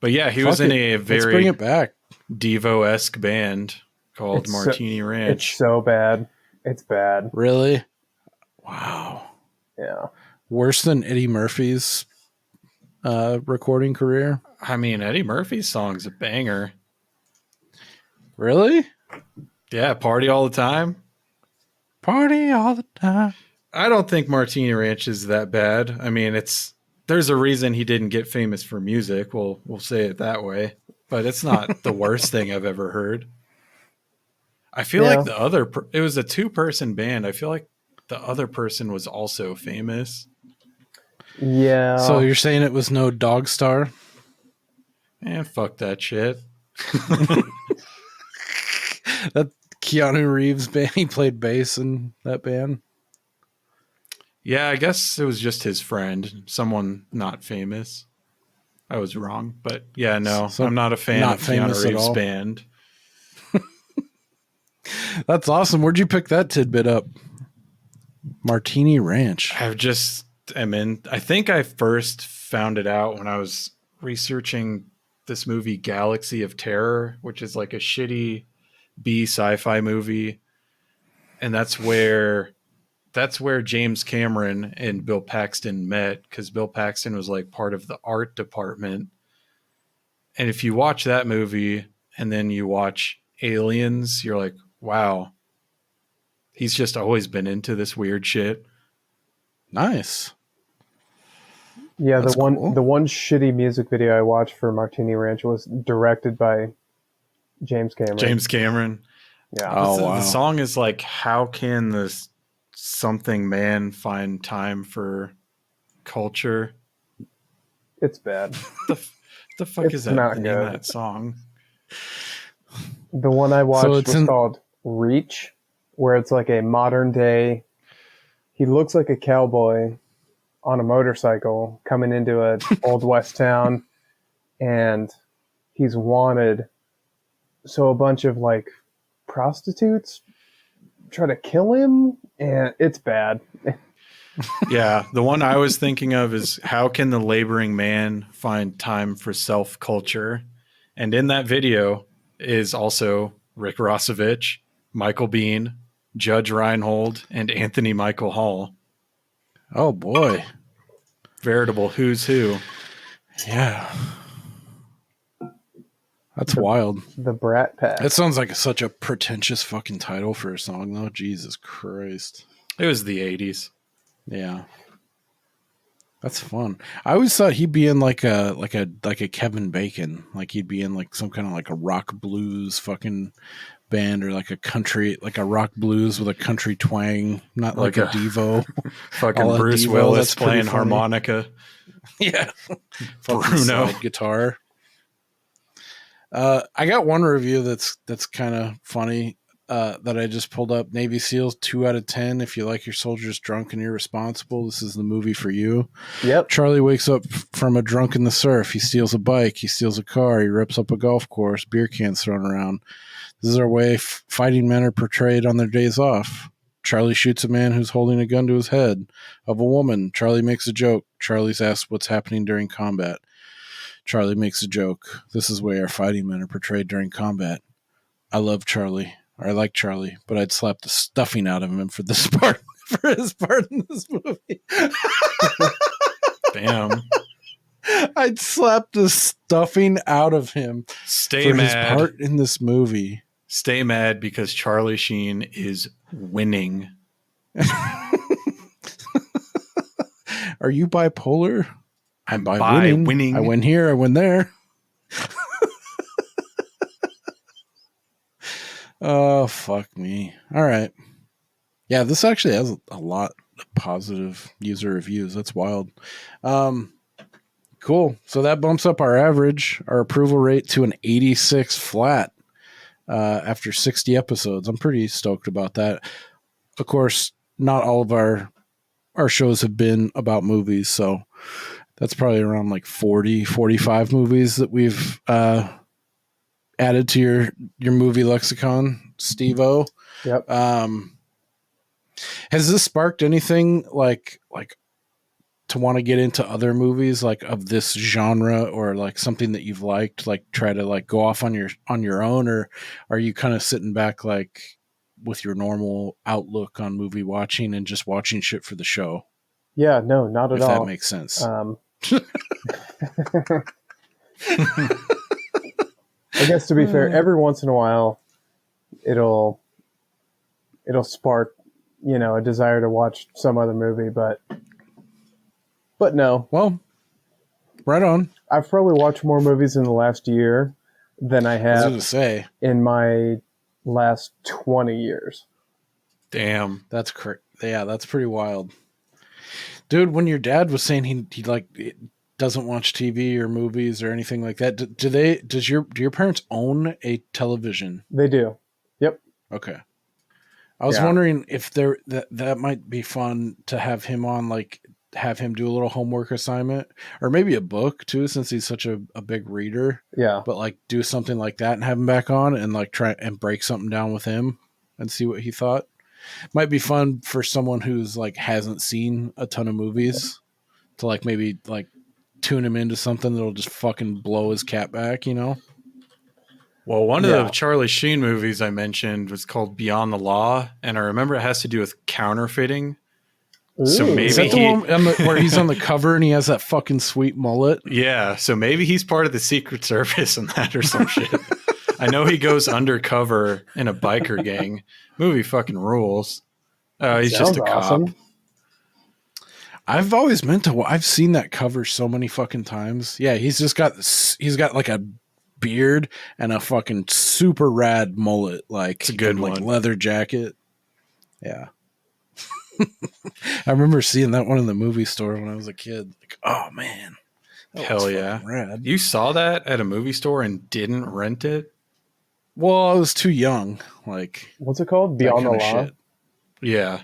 S6: But yeah, he was in a very
S1: Let's bring it back.
S6: Devo-esque band called Martini Ranch.
S5: It's so bad. It's bad.
S1: Really? Wow.
S5: Yeah.
S1: Worse than Eddie Murphy's recording career?
S6: I mean, Eddie Murphy's song's a banger.
S1: Really?
S6: Yeah, Party All the Time.
S1: Party all the time.
S6: I don't think Martini Ranch is that bad. I mean, there's a reason he didn't get famous for music. We'll say it that way. But it's not the worst thing I've ever heard. I feel like it was a 2-person band. I feel like the other person was also famous.
S5: Yeah.
S1: So you're saying it was no Dog Star?
S6: Fuck that shit.
S1: That Keanu Reeves band, he played bass in that band.
S6: Yeah, I guess it was just his friend, someone not famous. I was wrong, but yeah, no, I'm not a fan of Keanu Reeves' band.
S1: That's awesome. Where'd you pick that tidbit up? Martini Ranch.
S6: I think I first found it out when I was researching this movie Galaxy of Terror, which is like a shitty B sci-fi movie. And that's where James Cameron and Bill Paxton met, because Bill Paxton was like part of the art department. And if you watch that movie and then you watch Aliens, you're like, wow, he's just always been into this weird shit.
S1: Nice.
S5: Yeah, the one shitty music video I watched for Martini Ranch was directed by James Cameron.
S6: James Cameron.
S5: Yeah.
S6: The song is like, how can this something man find time for culture?
S5: It's bad.
S6: The The fuck is that?
S5: not
S6: The name
S5: good.
S6: of that song?
S5: The one I watched was
S1: in-
S5: called Reach, where it's like a modern day. He looks like a cowboy on a motorcycle coming into an old west town, and he's wanted. So a bunch of like prostitutes try to kill him, and it's bad.
S6: Yeah, the one I was thinking of is how can the laboring man find time for self-culture? And in that video is also Rick Rossovich, Michael Biehn, Judge Reinhold, and Anthony Michael Hall.
S1: Oh boy.
S6: Veritable who's who.
S1: Yeah. That's wild.
S5: The Brat Pack.
S1: That sounds like such a pretentious fucking title for a song, though. Jesus Christ.
S6: It was the 80s.
S1: Yeah. That's fun. I always thought he'd be in like a Kevin Bacon. Like he'd be in like some kind of like a rock blues fucking band, or like a country, like a rock blues with a country twang, not like a Devo.
S6: Fucking Bruce
S1: Devo,
S6: Willis playing harmonica.
S1: Yeah.
S6: Bruno
S1: slide guitar. I got one review that's kind of funny that I just pulled up. Navy SEALs 2 out of 10. If you like your soldiers drunk and irresponsible, this is the movie for you.
S5: Yep.
S1: Charlie wakes up from a drunk in the surf. He steals a bike. He steals a car. He rips up a golf course. Beer cans thrown around. This is our way fighting men are portrayed on their days off. Charlie shoots a man who's holding a gun to his head of a woman. Charlie makes a joke. Charlie's asked what's happening during combat. Charlie makes a joke. This is where our fighting men are portrayed during combat. I love Charlie. Or I like Charlie, but I'd slap the stuffing out of him for this part, for his part in this movie.
S6: Damn.
S1: I'd slap the stuffing out of him
S6: Stay
S1: for
S6: mad.
S1: his part in this movie.
S6: Stay mad because Charlie Sheen is winning.
S1: Are you bipolar?
S6: I'm
S1: winning. I win here, I win there. Oh, fuck me. All right. Yeah, this actually has a lot of positive user reviews. That's wild. Cool. So that bumps up our average, our approval rate to an 86 flat after 60 episodes. I'm pretty stoked about that. Of course, not all of our shows have been about movies, so that's probably around like 40, 45 movies that we've added to your movie lexicon, Steve-O.
S5: Yep.
S1: Has this sparked anything like to want to get into other movies like of this genre, or like something that you've liked, like try to like go off on your own, or are you kind of sitting back like with your normal outlook on movie watching and just watching shit for the show?
S5: Yeah, no, not at all.
S1: If that makes sense.
S5: I guess to be fair, every once in a while, it'll spark, a desire to watch some other movie, but no.
S1: Well, right on.
S5: I've probably watched more movies in the last year than I have in my last 20 years.
S6: Damn,
S1: that's yeah, that's pretty wild, dude. When your dad was saying he like doesn't watch TV or movies or anything like that, do your parents own a television?
S5: They do. Yep.
S1: Okay. I was wondering if that might be fun to have him on, like have him do a little homework assignment, or maybe a book too, since he's such a big reader.
S5: Yeah.
S1: But like do something like that and have him back on and like try and break something down with him and see what he thought. Might be fun for someone who's like hasn't seen a ton of movies to like maybe like tune him into something that'll just fucking blow his cat back,
S6: Well, one of the Charlie Sheen movies I mentioned was called Beyond the Law, and I remember it has to do with counterfeiting.
S5: Ooh.
S6: So maybe
S1: is that the one where he's on the cover and he has that fucking sweet mullet?
S6: Yeah, so maybe he's part of the Secret Service in that or some shit. I know he goes undercover in a biker gang. Movie fucking rules. He's just a cop.
S1: I've always meant to. I've seen that cover so many fucking times. Yeah, he's got like a beard and a fucking super rad mullet, like
S6: it's a good one.
S1: Like leather jacket. Yeah. I remember seeing that one in the movie store when I was a kid. Like, oh man,
S6: Hell yeah.
S1: Rad.
S6: You saw that at a movie store and didn't rent it?
S1: Well, I was too young. Like,
S5: what's it called?
S1: that
S5: Beyond the
S1: kinda
S5: Law?
S1: shit.
S6: Yeah.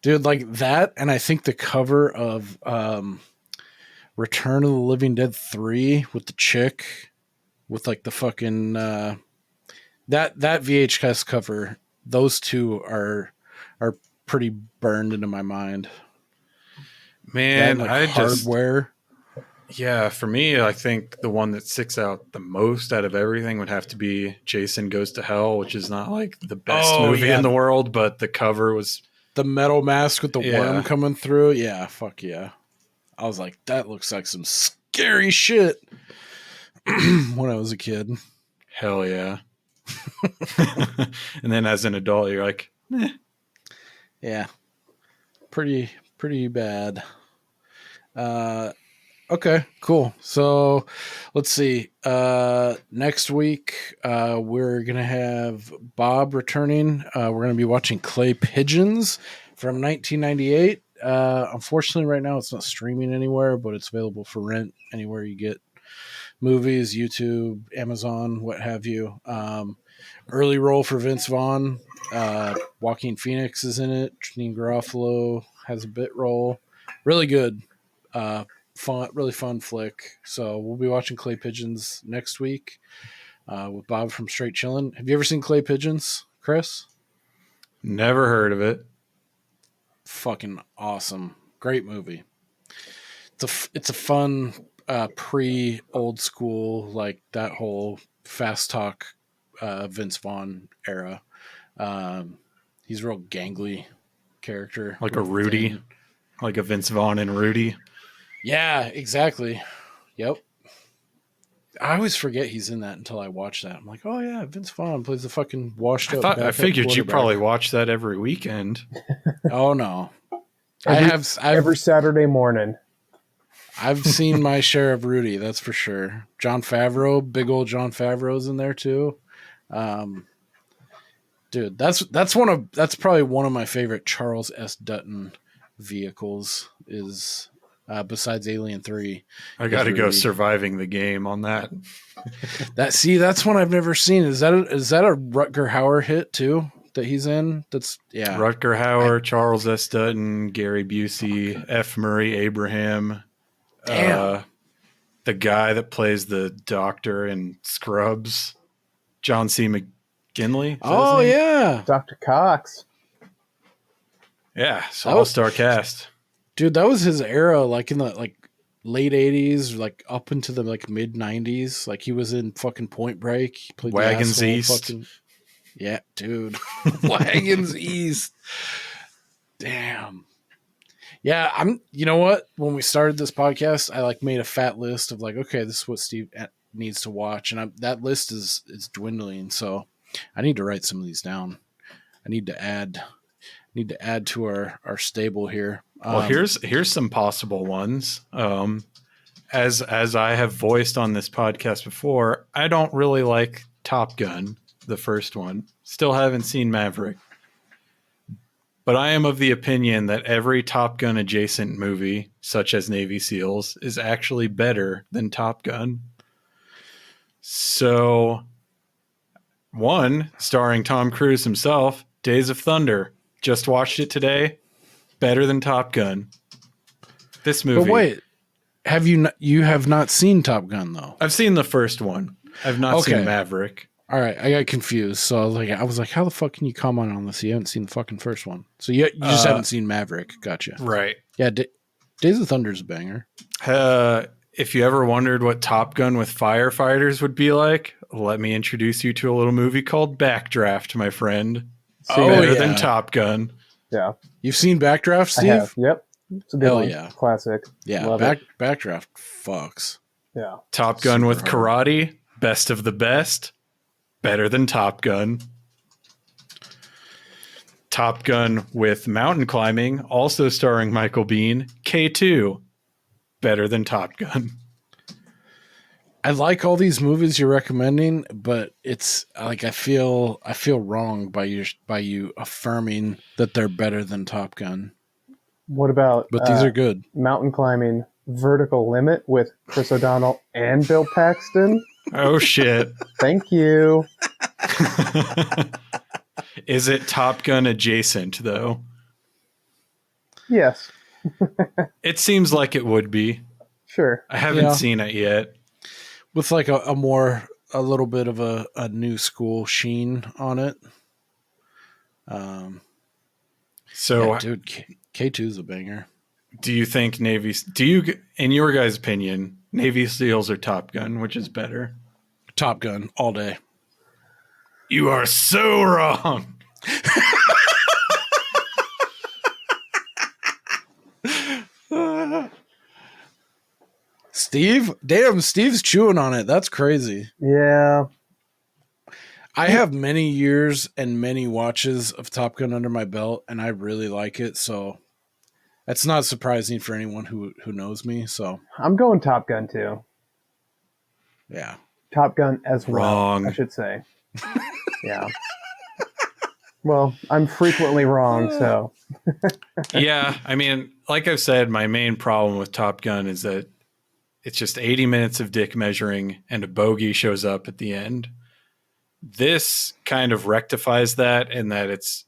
S1: Dude, like that, and I think the cover of Return of the Living Dead 3 with the chick with like the fucking that VHS cover, those two are pretty burned into my mind.
S6: Man,
S1: that,
S6: I
S1: Hardware.
S6: Yeah, for me, I think the one that sticks out the most out of everything would have to be Jason Goes to Hell, which is not like the best movie in the world, but the cover was
S1: the metal mask with the worm coming through. Yeah, fuck yeah. I was like, that looks like some scary shit when I was a kid.
S6: Hell yeah. And then as an adult, you're like, eh.
S1: Yeah. Pretty bad. Okay, cool. So let's see. Next week, we're going to have Bob returning. We're going to be watching Clay Pigeons from 1998. Unfortunately, right now it's not streaming anywhere, but it's available for rent anywhere you get movies, YouTube, Amazon, what have you. Early role for Vince Vaughn. Joaquin Phoenix is in it. Janine Garofalo has a bit role. Really good. Really fun flick. So we'll be watching Clay Pigeons next week with Bob from Straight Chillin'. Have you ever seen Clay Pigeons, Chris?
S6: Never heard of it.
S1: Fucking awesome. Great movie. It's a fun pre-old school, like that whole fast talk Vince Vaughn era. He's a real gangly character.
S6: Like a Rudy. Like a Vince Vaughn and Rudy.
S1: Yeah, exactly. Yep. I always forget he's in that until I watch that. I'm like, oh yeah, Vince Vaughn plays the fucking washed up.
S6: I figured you probably watch that every weekend.
S1: Oh no,
S5: I've every Saturday morning.
S1: I've seen my share of Rudy, that's for sure. Jon Favreau, big old Jon Favreau's in there too. Dude, that's probably one of my favorite Charles S. Dutton vehicles is. Besides Alien 3.
S6: I got to go Surviving the Game on that.
S1: That's one I've never seen. Is that a Rutger Hauer hit too that he's in? That's
S6: Rutger Hauer, Charles S. Dutton, Gary Busey, F. Murray Abraham.
S1: Damn.
S6: The guy that plays the doctor in Scrubs, John C. McGinley.
S1: Oh yeah,
S5: Dr. Cox.
S6: Yeah, so all-star cast.
S1: Dude, that was his era, like in the late 80s, like up into the mid 90s. Like he was in fucking Point Break. He played
S6: Wagons East.
S1: Yeah, dude. Wagons East. Damn. Yeah, you know what? When we started this podcast, I made a fat list of okay, this is what Steve needs to watch, and that list is dwindling. So I need to write some of these down. I need to add to our stable here.
S6: Well, here's some possible ones. As I have voiced on this podcast before, I don't really like Top Gun, the first one. Still haven't seen Maverick. But I am of the opinion that every Top Gun adjacent movie, such as Navy SEALs, is actually better than Top Gun. So, one, starring Tom Cruise himself, Days of Thunder. Just watched it today. Better than Top Gun. This movie.
S1: But wait, you have not seen Top Gun though?
S6: I've seen the first one. I've not seen Maverick.
S1: All right, I got confused. So I was like, how the fuck can you comment on this? You haven't seen the fucking first one. So you just haven't seen Maverick. Gotcha.
S6: Right.
S1: Yeah, Days of Thunder's a banger.
S6: If you ever wondered what Top Gun with firefighters would be like, let me introduce you to a little movie called Backdraft, my friend. Better than Top Gun.
S5: Yeah.
S1: You've seen Backdraft, Steve?
S5: I have. Yep. It's a good one.
S1: Yeah.
S5: Classic.
S1: Yeah. Backdraft fucks.
S5: Yeah.
S6: Top Gun with karate. Best of the best. Better than Top Gun. Top Gun with mountain climbing. Also starring Michael Biehn. K2. Better than Top Gun.
S1: I like all these movies you're recommending, but it's I feel wrong by you affirming that they're better than Top Gun.
S5: What about?
S1: But these are good.
S5: Mountain climbing Vertical Limit with Chris O'Donnell and Bill Paxton.
S6: Oh, shit.
S5: Thank you.
S6: Is it Top Gun adjacent, though?
S5: Yes.
S6: It seems like it would be.
S5: Sure.
S6: I haven't seen it yet.
S1: With like a little bit of a new school sheen on it.
S6: So,
S1: yeah, dude, K2 is a banger.
S6: Do you think in your guys' opinion, Navy SEALs or Top Gun, which is better?
S1: Top Gun all day.
S6: You are so wrong.
S1: Steve's chewing on it. That's crazy.
S5: Yeah.
S1: I have many years and many watches of Top Gun under my belt, and I really like it. So that's not surprising for anyone who knows me. So
S5: I'm going Top Gun too.
S1: Yeah.
S5: Top Gun as
S6: wrong.
S5: well, I should say. Yeah. Well, I'm frequently wrong, so.
S6: Yeah, I mean, like I've said, my main problem with Top Gun is that it's just 80 minutes of dick measuring and a bogey shows up at the end. This kind of rectifies that in that it's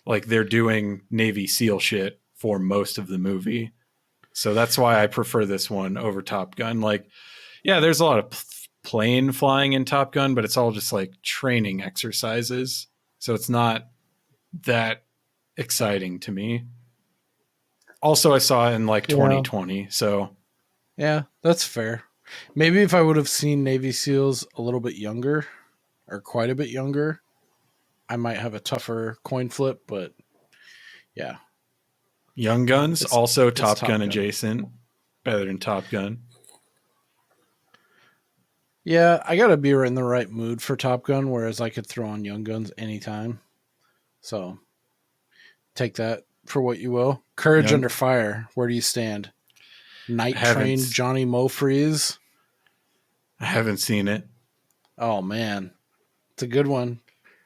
S6: like they're doing Navy SEAL shit for most of the movie. So that's why I prefer this one over Top Gun. Like, yeah, there's a lot of plane flying in Top Gun, but it's all just like training exercises. So it's not that exciting to me. Also, I saw it in like 2020. So
S1: yeah, that's fair. Maybe if I would have seen Navy SEALs a little bit younger or quite a bit younger, I might have a tougher coin flip, but yeah.
S6: Young Guns, also Top Gun adjacent. Better than Top Gun.
S1: Yeah, I gotta be in the right mood for Top Gun, whereas I could throw on Young Guns anytime. So take that for what you will. Courage Under Fire, where do you stand? Night Train, Johnny Mofreeze.
S6: I haven't seen it.
S1: Oh man, it's a good one.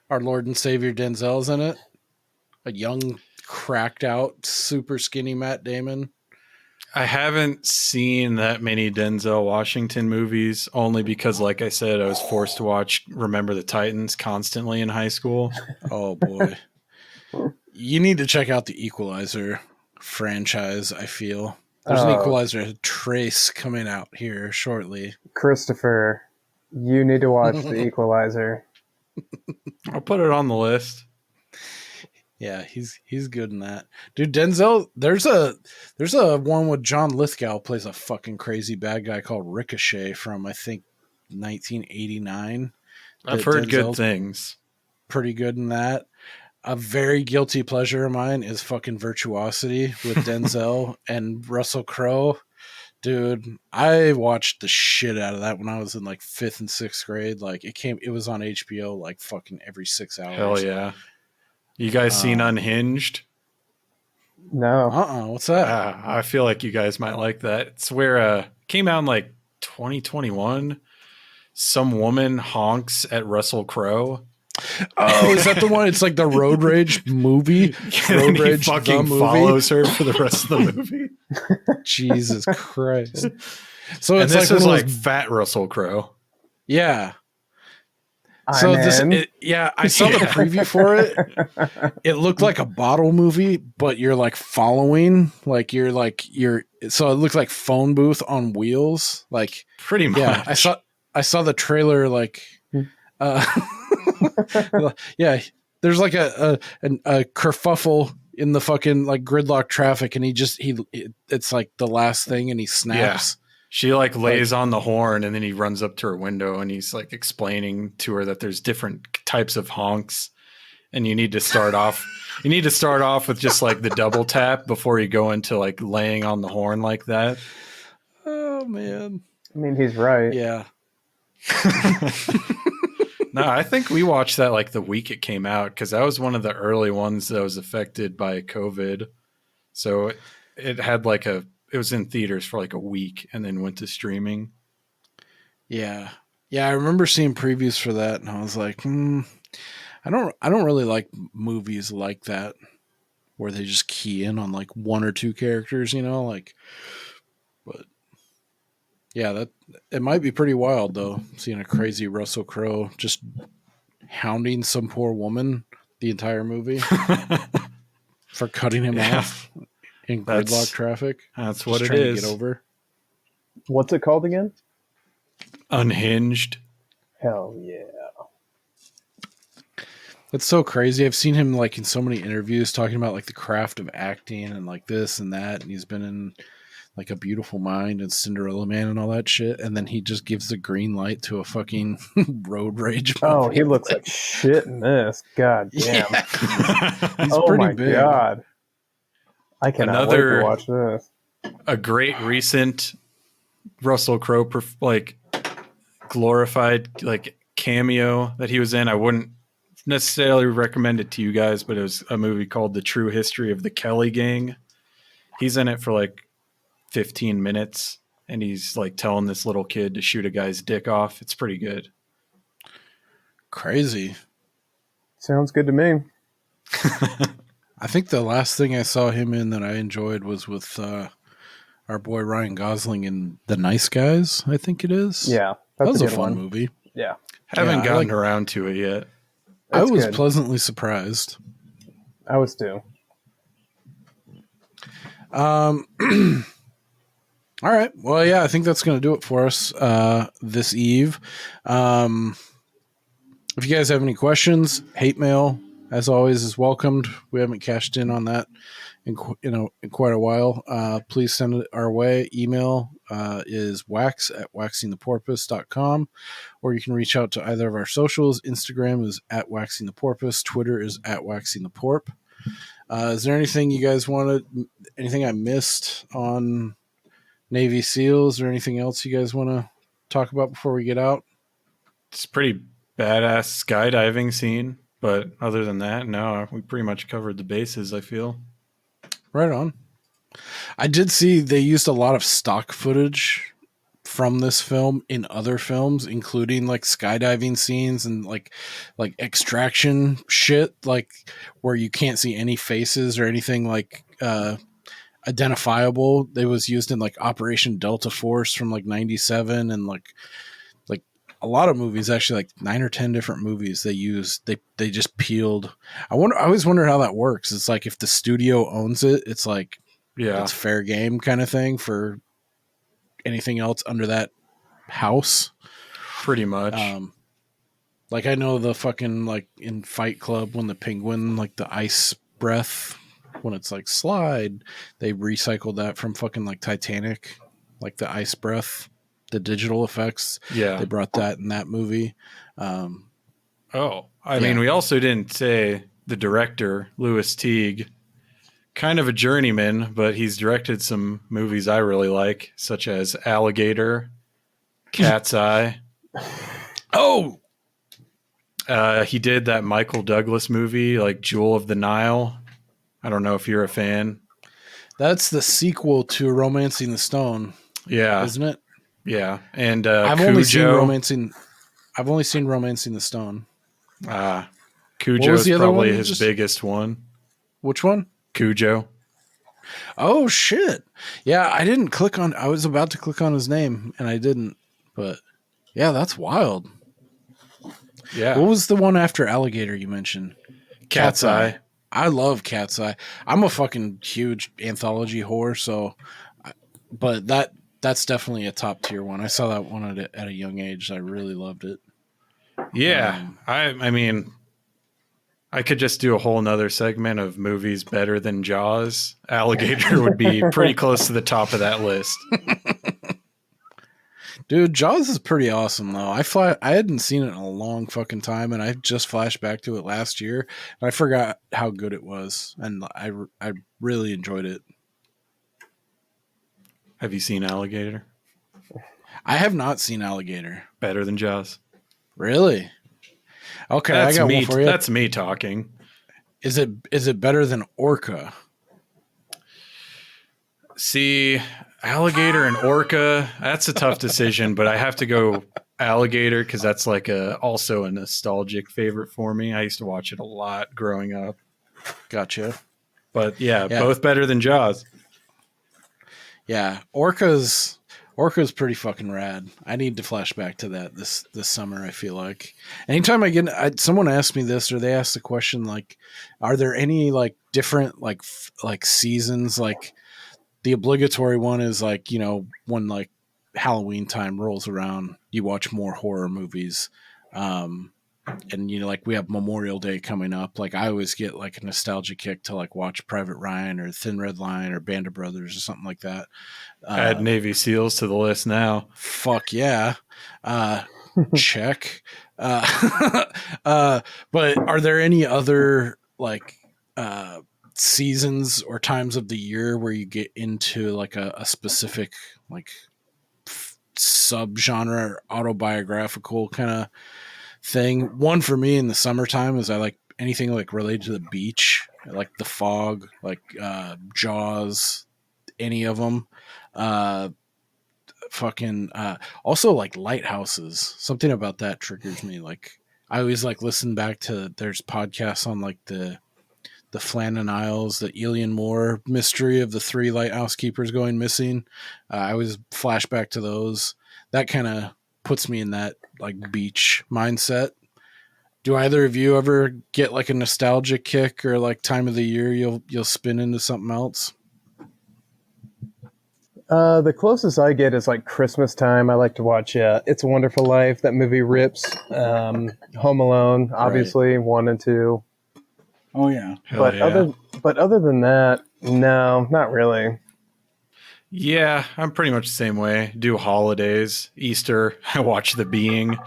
S1: Our Lord and Savior Denzel's in it. A young, cracked out, super skinny Matt Damon.
S6: I haven't seen that many Denzel Washington movies, only because, like I said, I was forced to watch Remember the Titans constantly in high school.
S1: Oh boy. You need to check out the Equalizer franchise, I feel. There's an Equalizer Trace coming out here shortly.
S5: Christopher, you need to watch the Equalizer.
S6: I'll put it on the list.
S1: Yeah, he's good in that. Dude, Denzel, there's a one with John Lithgow plays a fucking crazy bad guy called Ricochet from I think 1989.
S6: I've heard good things.
S1: Pretty good in that. A very guilty pleasure of mine is fucking Virtuosity with Denzel and Russell Crowe. Dude, I watched the shit out of that when I was in like 5th and 6th grade. Like it was on HBO like fucking every 6 hours.
S6: Hell yeah. You guys seen Unhinged?
S5: No.
S1: What's that?
S6: I feel like you guys might like that. It's where came out in like 2021. Some woman honks at Russell Crowe.
S1: Oh, is that the one? It's like the Road Rage movie.
S6: Road Rage fucking follows her for the rest of the movie.
S1: Jesus Christ! So
S6: and
S1: it's
S6: this
S1: like
S6: is like fat Russell Crowe.
S1: Yeah.
S5: I
S1: saw the preview for it. It looked like a bottle movie, but you're like following, so it looked like Phone Booth on wheels, like
S6: pretty much.
S1: Yeah, I saw the trailer, like, yeah. There's like a kerfuffle in the fucking like gridlock traffic, and it's like the last thing, and he snaps.
S6: Yeah. She like lays on the horn and then he runs up to her window and he's like explaining to her that there's different types of honks and you need to start off with just like the double tap before you go into like laying on the horn like that.
S1: Oh man.
S5: I mean, he's right.
S1: Yeah.
S6: No, I think we watched that like the week it came out because that was one of the early ones that was affected by COVID. So it had like it was in theaters for like a week and then went to streaming.
S1: Yeah. Yeah. I remember seeing previews for that and I was like, I don't really like movies like that where they just key in on like one or two characters, but Yeah, it might be pretty wild though, seeing a crazy Russell Crowe just hounding some poor woman the entire movie for cutting him off in gridlock traffic.
S6: That's
S1: just
S6: what it
S1: trying
S6: is.
S1: to get over.
S5: What's it called again?
S6: Unhinged.
S5: Hell yeah.
S1: That's so crazy. I've seen him like in so many interviews talking about like the craft of acting and like this and that, and he's been in like A Beautiful Mind and Cinderella Man and all that shit, and then he just gives the green light to a fucking road rage movie.
S5: Oh, he looks like shit in this. God damn.
S1: Yeah. He's
S5: oh
S1: pretty
S5: my
S1: big.
S5: God. I cannot wait to watch this.
S6: A great recent Russell Crowe like glorified like cameo that he was in. I wouldn't necessarily recommend it to you guys, but it was a movie called The True History of the Kelly Gang. He's in it for like 15 minutes and he's like telling this little kid to shoot a guy's dick off. It's pretty good.
S1: Crazy.
S5: Sounds good to me.
S1: I think the last thing I saw him in that I enjoyed was with our boy Ryan Gosling in The Nice Guys, I think it is.
S5: Yeah.
S1: That was a
S5: good
S1: fun
S5: one.
S1: movie.
S5: Yeah.
S6: Haven't gotten around to it yet.
S1: I was
S5: good.
S1: pleasantly surprised.
S5: I was too.
S1: All right. Well, yeah, I think that's going to do it for us this eve. If you guys have any questions, hate mail, as always, is welcomed. We haven't cashed in on that in quite a while. Please send it our way. Email is wax@waxingtheporpoise.com, or you can reach out to either of our socials. Instagram is @waxingtheporpoise. Twitter is @waxingtheporp. Is there anything you guys wanted? Anything I missed on Navy SEALs, or anything else you guys want to talk about before we get out?
S6: It's a pretty badass skydiving scene, but other than that, no, we pretty much covered the bases, I feel.
S1: Right on. I did see they used a lot of stock footage from this film in other films, including like skydiving scenes and like extraction shit, like where you can't see any faces or anything like identifiable. They was used in like Operation Delta Force from like 97 and like a lot of movies, actually like 9 or 10 different movies they just peeled. I always wonder how that works. It's like if the studio owns it, it's like, yeah, it's fair game kind of thing for anything else under that house.
S6: Pretty much.
S1: Like I know the fucking like in Fight Club when the penguin, like the ice breath, when it's like slide, they recycled that from fucking like Titanic, like the ice breath. The digital effects,
S6: yeah,
S1: they brought that in that movie.
S6: I mean, we also didn't say the director, Louis Teague, kind of a journeyman, but he's directed some movies I really like, such as Alligator, Cat's Eye.
S1: Oh,
S6: he did that Michael Douglas movie, like Jewel of the Nile. I don't know if you're a fan.
S1: That's the sequel to Romancing the Stone.
S6: Yeah,
S1: isn't it?
S6: Yeah, and
S1: I've
S6: Cujo.
S1: only seen Romancing the Stone.
S6: Cujo's probably his biggest one.
S1: Which one?
S6: Cujo.
S1: Oh shit! Yeah, I didn't click on. I was about to click on his name and I didn't. But yeah, that's wild.
S6: Yeah.
S1: What was the one after Alligator you mentioned?
S6: Cat's Eye.
S1: I love Cat's Eye. I'm a fucking huge anthology whore, so. But that's definitely a top tier one. I saw that one at a young age. I really loved it.
S6: Yeah. I mean, I could just do a whole nother segment of movies better than Jaws. Alligator would be pretty close to the top of that list.
S1: Dude, Jaws is pretty awesome though. I hadn't seen it in a long fucking time, and I just flashed back to it last year, and I forgot how good it was, and I really enjoyed it.
S6: Have you seen Alligator?
S1: I have not seen Alligator.
S6: Better than Jaws.
S1: Really? Okay,
S6: I got
S1: one for you.
S6: That's me talking.
S1: Is it better than Orca?
S6: See, Alligator and Orca, that's a tough decision, but I have to go Alligator because that's like also a nostalgic favorite for me. I used to watch it a lot growing up.
S1: Gotcha.
S6: But yeah, both better than Jaws.
S1: Yeah, Orca's Orca's pretty fucking rad. I need to flash back to that this summer. I feel like anytime I get someone asks me this, or they ask the question like, are there any like different like seasons? Like the obligatory one is like, you know, when like Halloween time rolls around, you watch more horror movies. And you know, like we have Memorial Day coming up. Like I always get like a nostalgia kick to like watch Private Ryan or Thin Red Line or Band of Brothers or something like that.
S6: Add Navy SEALs to the list now.
S1: Fuck yeah. Check. But are there any other like seasons or times of the year where you get into like a specific like subgenre or autobiographical kind of thing? One for me in the summertime is I like anything like related to the beach, like The Fog, like Jaws, any of them. Also like lighthouses. Something about that triggers me. Like I always like listen back to there's podcasts on like the Flannan Isles, the Elian Moore mystery of the 3 lighthouse keepers going missing. I always flash back to those. That kind of puts me in that like beach mindset. Do either of you ever get like a nostalgia kick or like time of the year you'll spin into something else?
S5: The closest I get is like Christmas time. I like to watch It's a Wonderful Life. That movie rips. Home Alone, obviously, 1 and 2.
S1: Oh yeah.
S5: But other than that, no, not really.
S6: Yeah, I'm pretty much the same way. Do holidays, Easter. I watch The Biehn.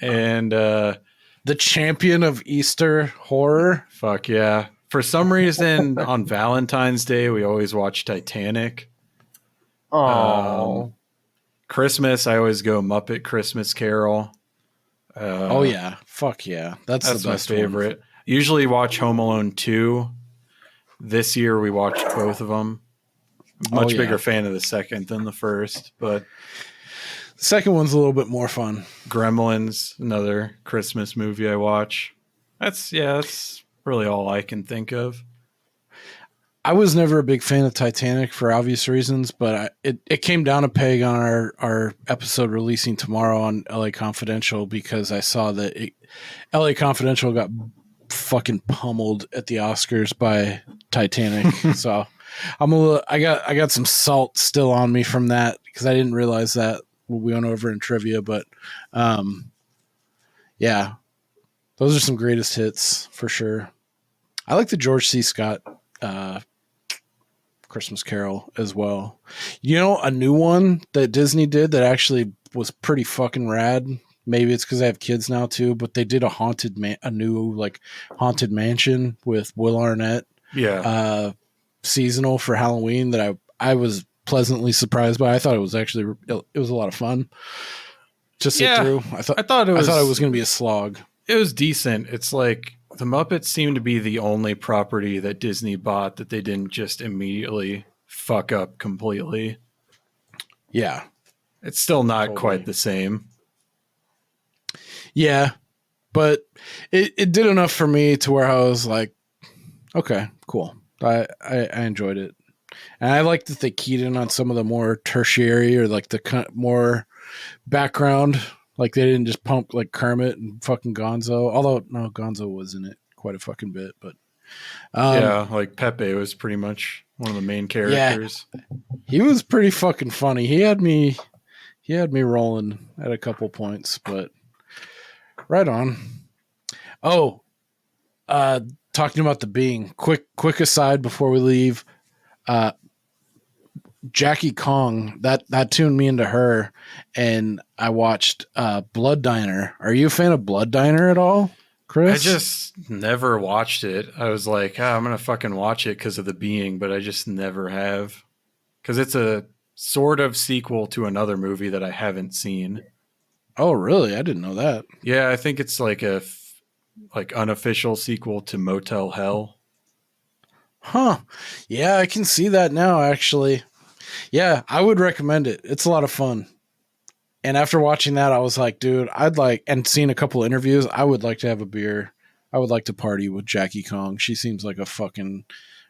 S6: And
S1: the champion of Easter horror.
S6: Fuck yeah. For some reason, on Valentine's Day, we always watch Titanic.
S5: Oh.
S6: Christmas, I always go Muppet Christmas Carol.
S1: Oh yeah, fuck yeah, that's the best
S6: my favorite. One. Usually watch Home Alone 2. This year we watched both of them. Much bigger fan of the second than the first, but
S1: the second one's a little bit more fun.
S6: Gremlins, another Christmas movie I watch. That's really all I can think of.
S1: I was never a big fan of Titanic for obvious reasons, but it came down a peg on our episode releasing tomorrow on LA Confidential because I saw that LA Confidential got fucking pummeled at the Oscars by Titanic. So I got some salt still on me from that because I didn't realize that when we went over in trivia, but yeah, those are some greatest hits for sure. I like the George C. Scott Christmas Carol as well. You know, a new one that Disney did that actually was pretty fucking rad. Maybe it's because I have kids now too, but they did a new like haunted mansion with Will Arnett.
S6: Yeah.
S1: Seasonal for Halloween that I was pleasantly surprised by. I thought it was a lot of fun to sit through. I thought it was going to be a slog.
S6: It was decent. It's like the Muppets seem to be the only property that Disney bought that they didn't just immediately fuck up completely.
S1: Yeah.
S6: It's still not quite the same.
S1: Yeah. But it did enough for me to where I was like, okay, cool. I enjoyed it. And I like that they keyed in on some of the more tertiary or like the more background. Like they didn't just pump like Kermit and fucking Gonzo. Although no, Gonzo was in it quite a fucking bit, but
S6: like Pepe was pretty much one of the main characters.
S1: Yeah, he was pretty fucking funny. He had me rolling at a couple points, but right on. Oh, talking about the Biehn. Quick aside before we leave. Jackie Kong, that tuned me into her, and I watched Blood Diner. Are you a fan of Blood Diner at all, Chris?
S6: I just never watched it. I was like, I'm going to fucking watch it because of the Biehn, but I just never have. Because it's a sort of sequel to another movie that I haven't seen.
S1: Oh, really? I didn't know that.
S6: Yeah, I think it's like a unofficial sequel to Motel Hell.
S1: Huh. Yeah, I can see that now, actually. Yeah, I would recommend it. It's a lot of fun. And after watching that, I was like, dude, and seeing a couple interviews, I would like to have a beer. I would like to party with Jackie Kong. She seems like a fucking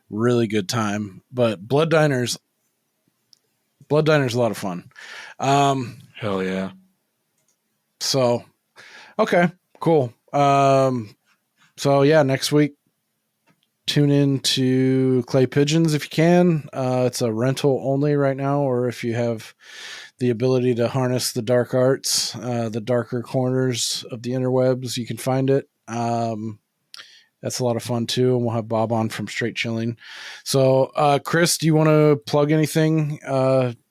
S1: really good time. But Blood Diner's Blood Diner's a lot of fun.
S6: Hell yeah.
S1: So, okay, cool. So yeah, next week, tune in to Clay Pigeons if you can. It's a rental only right now, or if you have the ability to harness the dark arts, the darker corners of the interwebs, you can find it. That's a lot of fun too, and we'll have Bob on from Straight Chilling. So, Chris, do you want to plug anything?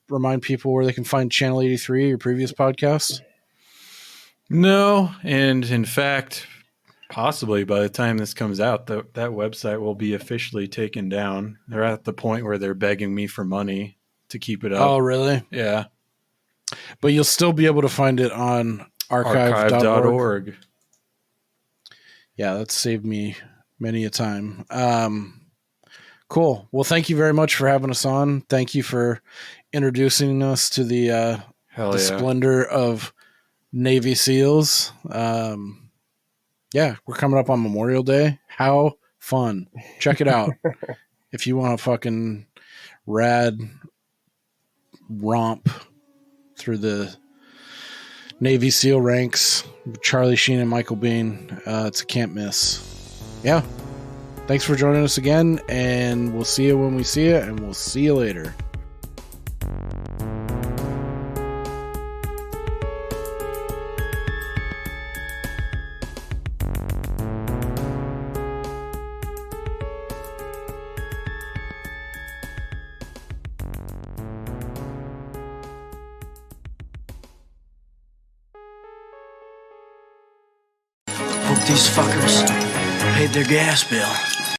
S1: Remind people where they can find Channel 83, your previous podcast?
S6: No, and in fact, possibly by the time this comes out, that website will be officially taken down. They're at the point where they're begging me for money to keep it up.
S1: Oh, really?
S6: Yeah.
S1: But you'll still be able to find it on archive.org. Yeah, that's saved me many a time. Cool. Well, thank you very much for having us on. Thank you for introducing us to the splendor of Navy SEALs. Yeah, we're coming up on Memorial Day. How fun. Check it out. If you want a fucking rad romp through the Navy SEAL ranks, Charlie Sheen and Michael Biehn, it's a can't miss. Yeah. Thanks for joining us again, and we'll see you when we see you, and we'll see you later.
S7: Hope these fuckers paid their gas bill.